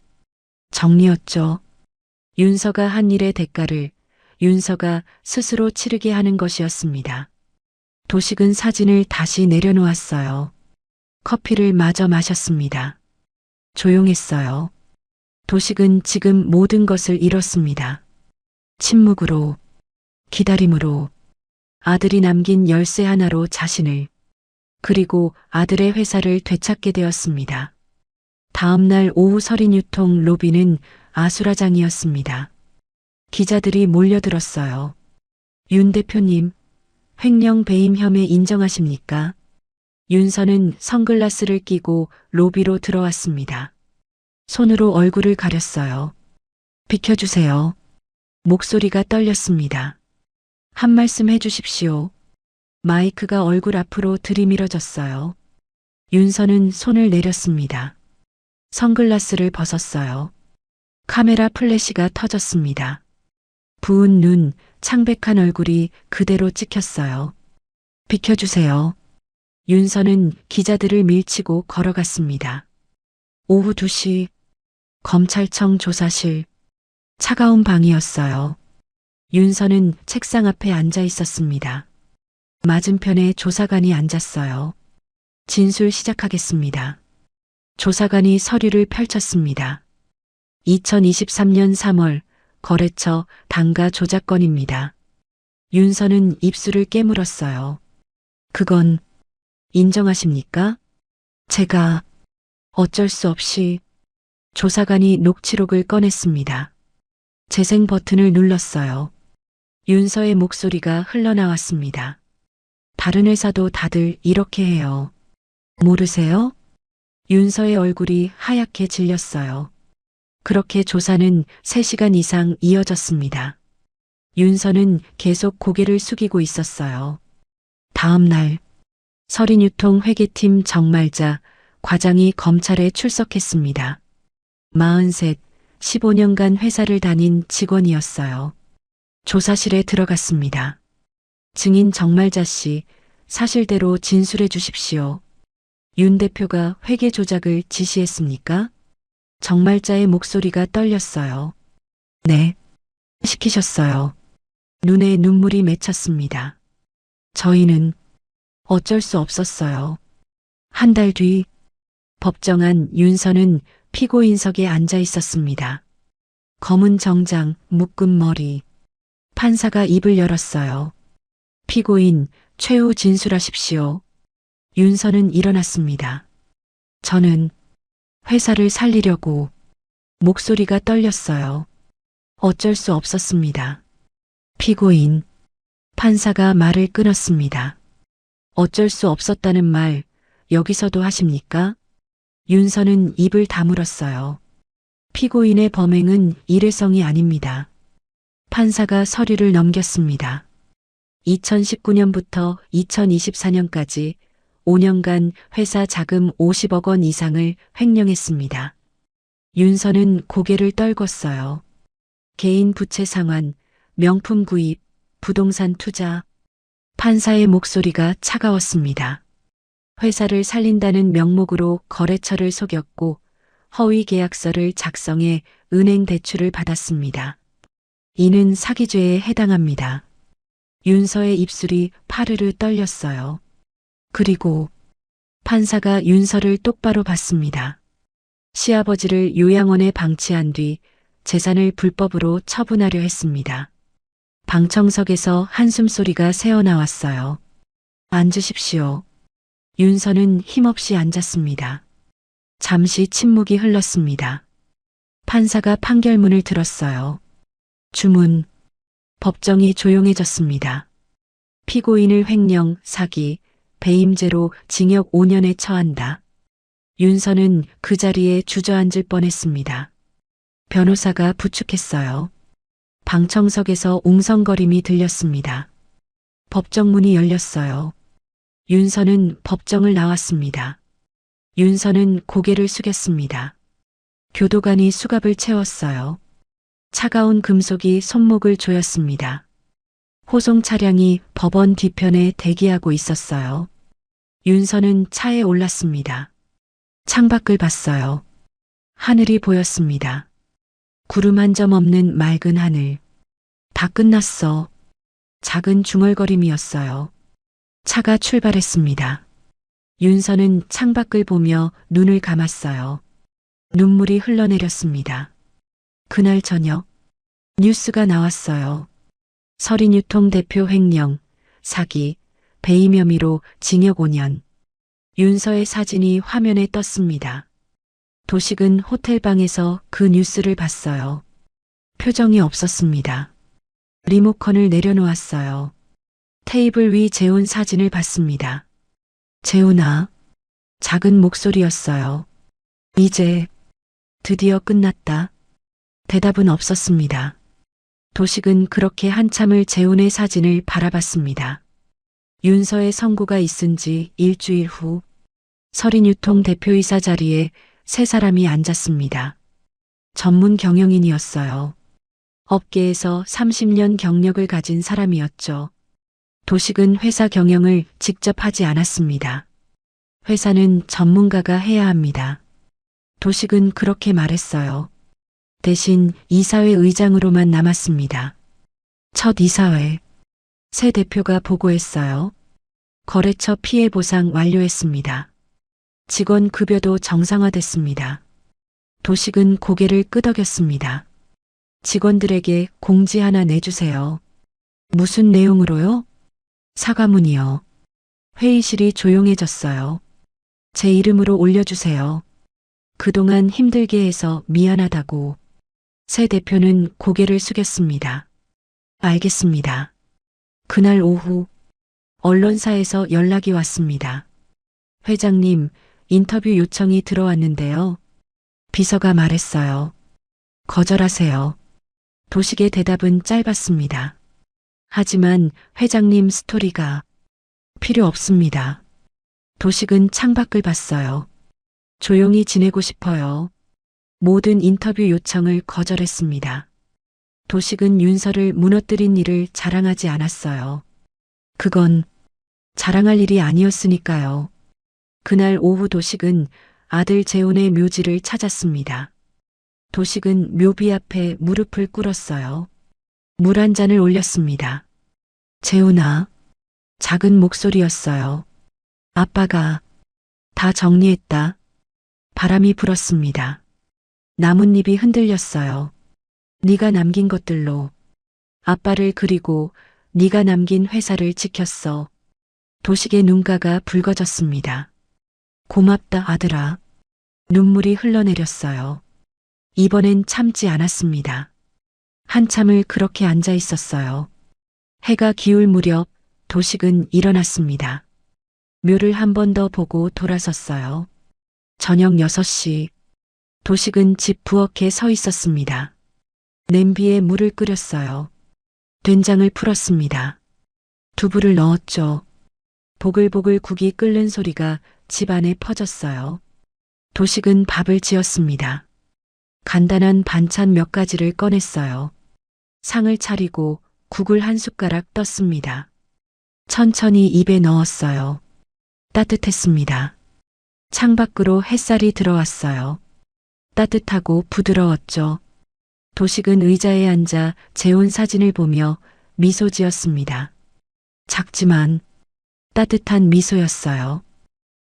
정리였죠. 윤서가 한 일의 대가를 윤서가 스스로 치르게 하는 것이었습니다. 도식은 사진을 다시 내려놓았어요. 커피를 마저 마셨습니다. 조용했어요. 도식은 지금 모든 것을 잃었습니다. 침묵으로, 기다림으로, 아들이 남긴 열쇠 하나로 자신을, 그리고 아들의 회사를 되찾게 되었습니다. 다음 날 오후 서린유통 로비는 아수라장이었습니다. 기자들이 몰려들었어요. 윤 대표님, 횡령 배임 혐의 인정하십니까? 윤서는 선글라스를 끼고 로비로 들어왔습니다. 손으로 얼굴을 가렸어요. 비켜주세요. 목소리가 떨렸습니다. 한 말씀 해주십시오. 마이크가 얼굴 앞으로 들이밀어졌어요. 윤서는 손을 내렸습니다. 선글라스를 벗었어요. 카메라 플래시가 터졌습니다. 부은 눈, 창백한 얼굴이 그대로 찍혔어요. 비켜주세요. 윤서는 기자들을 밀치고 걸어갔습니다. 오후 2시, 검찰청 조사실, 차가운 방이었어요. 윤서는 책상 앞에 앉아 있었습니다. 맞은편에 조사관이 앉았어요. 진술 시작하겠습니다. 조사관이 서류를 펼쳤습니다. 2023년 3월 거래처 단가 조작 건입니다. 윤서는 입술을 깨물었어요. 그건 인정하십니까? 제가 어쩔 수 없이 조사관이 녹취록을 꺼냈습니다. 재생 버튼을 눌렀어요. 윤서의 목소리가 흘러나왔습니다. 다른 회사도 다들 이렇게 해요. 모르세요? 윤서의 얼굴이 하얗게 질렸어요. 그렇게 조사는 3시간 이상 이어졌습니다. 윤서는 계속 고개를 숙이고 있었어요. 다음 날 서린유통 회계팀 정말자 과장이 검찰에 출석했습니다. 43, 15년간 회사를 다닌 직원이었어요. 조사실에 들어갔습니다. 증인 정말자 씨, 사실대로 진술해 주십시오. 윤 대표가 회계 조작을 지시했습니까? 정말자의 목소리가 떨렸어요. 네, 시키셨어요. 눈에 눈물이 맺혔습니다. 저희는 어쩔 수 없었어요. 한 달 뒤 법정안 윤서는 피고인석에 앉아 있었습니다. 검은 정장, 묶은 머리. 판사가 입을 열었어요. 피고인 최후 진술하십시오. 윤서는 일어났습니다. 저는 회사를 살리려고. 목소리가 떨렸어요. 어쩔 수 없었습니다. 피고인. 판사가 말을 끊었습니다. 어쩔 수 없었다는 말 여기서도 하십니까? 윤서는 입을 다물었어요. 피고인의 범행은 일회성이 아닙니다. 판사가 서류를 넘겼습니다. 2019년부터 2024년까지 5년간 회사 자금 50억 원 이상을 횡령했습니다. 윤서는 고개를 떨궜어요. 개인 부채 상환, 명품 구입, 부동산 투자. 판사의 목소리가 차가웠습니다. 회사를 살린다는 명목으로 거래처를 속였고 허위 계약서를 작성해 은행 대출을 받았습니다. 이는 사기죄에 해당합니다. 윤서의 입술이 파르르 떨렸어요. 그리고 판사가 윤서를 똑바로 봤습니다. 시아버지를 요양원에 방치한 뒤 재산을 불법으로 처분하려 했습니다. 방청석에서 한숨소리가 새어나왔어요. 앉으십시오. 윤서는 힘없이 앉았습니다. 잠시 침묵이 흘렀습니다. 판사가 판결문을 들었어요. 주문. 법정이 조용해졌습니다. 피고인을 횡령, 사기, 배임죄로 징역 5년에 처한다. 윤서는 그 자리에 주저앉을 뻔했습니다. 변호사가 부축했어요. 방청석에서 웅성거림이 들렸습니다. 법정문이 열렸어요. 윤서는 법정을 나왔습니다. 윤서는 고개를 숙였습니다. 교도관이 수갑을 채웠어요. 차가운 금속이 손목을 조였습니다. 호송 차량이 법원 뒤편에 대기하고 있었어요. 윤서는 차에 올랐습니다. 창밖을 봤어요. 하늘이 보였습니다. 구름 한 점 없는 맑은 하늘. 다 끝났어. 작은 중얼거림이었어요. 차가 출발했습니다. 윤서는 창밖을 보며 눈을 감았어요. 눈물이 흘러내렸습니다. 그날 저녁 뉴스가 나왔어요. 서린유통 대표 횡령, 사기, 배임 혐의로 징역 5년. 윤서의 사진이 화면에 떴습니다. 도식은 호텔방에서 그 뉴스를 봤어요. 표정이 없었습니다. 리모컨을 내려놓았어요. 테이블 위 재훈 사진을 봤습니다. 재훈아. 작은 목소리였어요. 이제 드디어 끝났다. 대답은 없었습니다. 도식은 그렇게 한참을 재훈의 사진을 바라봤습니다. 윤서의 선고가 있은 지 일주일 후 서린유통 대표이사 자리에 세 사람이 앉았습니다. 전문 경영인이었어요. 업계에서 30년 경력을 가진 사람이었죠. 도식은 회사 경영을 직접 하지 않았습니다. 회사는 전문가가 해야 합니다. 도식은 그렇게 말했어요. 대신 이사회 의장으로만 남았습니다. 첫 이사회. 새 대표가 보고했어요. 거래처 피해 보상 완료했습니다. 직원 급여도 정상화됐습니다. 도식은 고개를 끄덕였습니다. 직원들에게 공지 하나 내주세요. 무슨 내용으로요? 사과문이요. 회의실이 조용해졌어요. 제 이름으로 올려주세요. 그동안 힘들게 해서 미안하다고. 새 대표는 고개를 숙였습니다. 알겠습니다. 그날 오후 언론사에서 연락이 왔습니다. 회장님, 인터뷰 요청이 들어왔는데요. 비서가 말했어요. 거절하세요. 도식의 대답은 짧았습니다. 하지만 회장님 스토리가 필요 없습니다. 도식은 창밖을 봤어요. 조용히 지내고 싶어요. 모든 인터뷰 요청을 거절했습니다. 도식은 윤서를 무너뜨린 일을 자랑하지 않았어요. 그건 자랑할 일이 아니었으니까요. 그날 오후 도식은 아들 재훈의 묘지를 찾았습니다. 도식은 묘비 앞에 무릎을 꿇었어요. 물 한 잔을 올렸습니다. 재훈아. 작은 목소리였어요. 아빠가 다 정리했다. 바람이 불었습니다. 나뭇잎이 흔들렸어요. 네가 남긴 것들로 아빠를 그리고 네가 남긴 회사를 지켰어. 도식의 눈가가 붉어졌습니다. 고맙다 아들아. 눈물이 흘러내렸어요. 이번엔 참지 않았습니다. 한참을 그렇게 앉아 있었어요. 해가 기울 무렵 도식은 일어났습니다. 묘를 한 번 더 보고 돌아섰어요. 저녁 6시. 도식은 집 부엌에 서 있었습니다. 냄비에 물을 끓였어요. 된장을 풀었습니다. 두부를 넣었죠. 보글보글 국이 끓는 소리가 집 안에 퍼졌어요. 도식은 밥을 지었습니다. 간단한 반찬 몇 가지를 꺼냈어요. 상을 차리고 국을 한 숟가락 떴습니다. 천천히 입에 넣었어요. 따뜻했습니다. 창밖으로 햇살이 들어왔어요. 따뜻하고 부드러웠죠. 도식은 의자에 앉아 재훈 사진을 보며 미소 지었습니다. 작지만 따뜻한 미소였어요.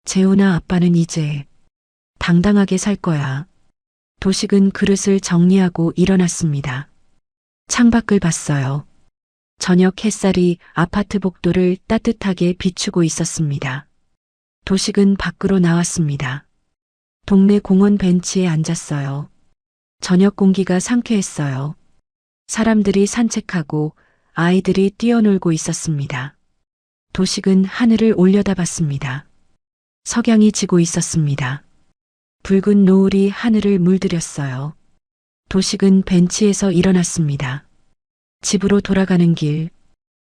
재훈아, 아빠는 이제 당당하게 살 거야. 도식은 그릇을 정리하고 일어났습니다. 창밖을 봤어요. 저녁 햇살이 아파트 복도를 따뜻하게 비추고 있었습니다. 도식은 밖으로 나왔습니다. 동네 공원 벤치에 앉았어요. 저녁 공기가 상쾌했어요. 사람들이 산책하고 아이들이 뛰어놀고 있었습니다. 도식은 하늘을 올려다봤습니다. 석양이 지고 있었습니다. 붉은 노을이 하늘을 물들였어요. 도식은 벤치에서 일어났습니다. 집으로 돌아가는 길,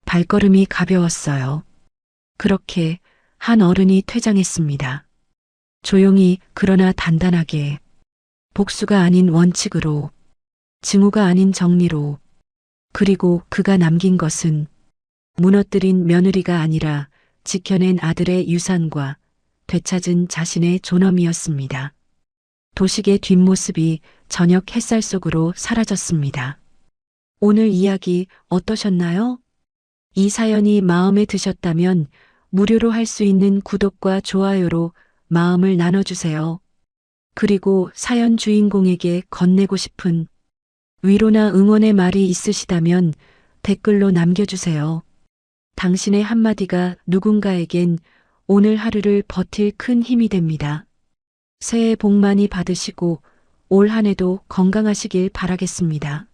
발걸음이 가벼웠어요. 그렇게 한 어른이 퇴장했습니다. 조용히 그러나 단단하게, 복수가 아닌 원칙으로, 증오가 아닌 정리로, 그리고 그가 남긴 것은 무너뜨린 며느리가 아니라 지켜낸 아들의 유산과 되찾은 자신의 존엄이었습니다. 도식의 뒷모습이 저녁 햇살 속으로 사라졌습니다. 오늘 이야기 어떠셨나요? 이 사연이 마음에 드셨다면 무료로 할 수 있는 구독과 좋아요로 마음을 나눠주세요. 그리고 사연 주인공에게 건네고 싶은 위로나 응원의 말이 있으시다면 댓글로 남겨주세요. 당신의 한마디가 누군가에겐 오늘 하루를 버틸 큰 힘이 됩니다. 새해 복 많이 받으시고 올 한 해도 건강하시길 바라겠습니다.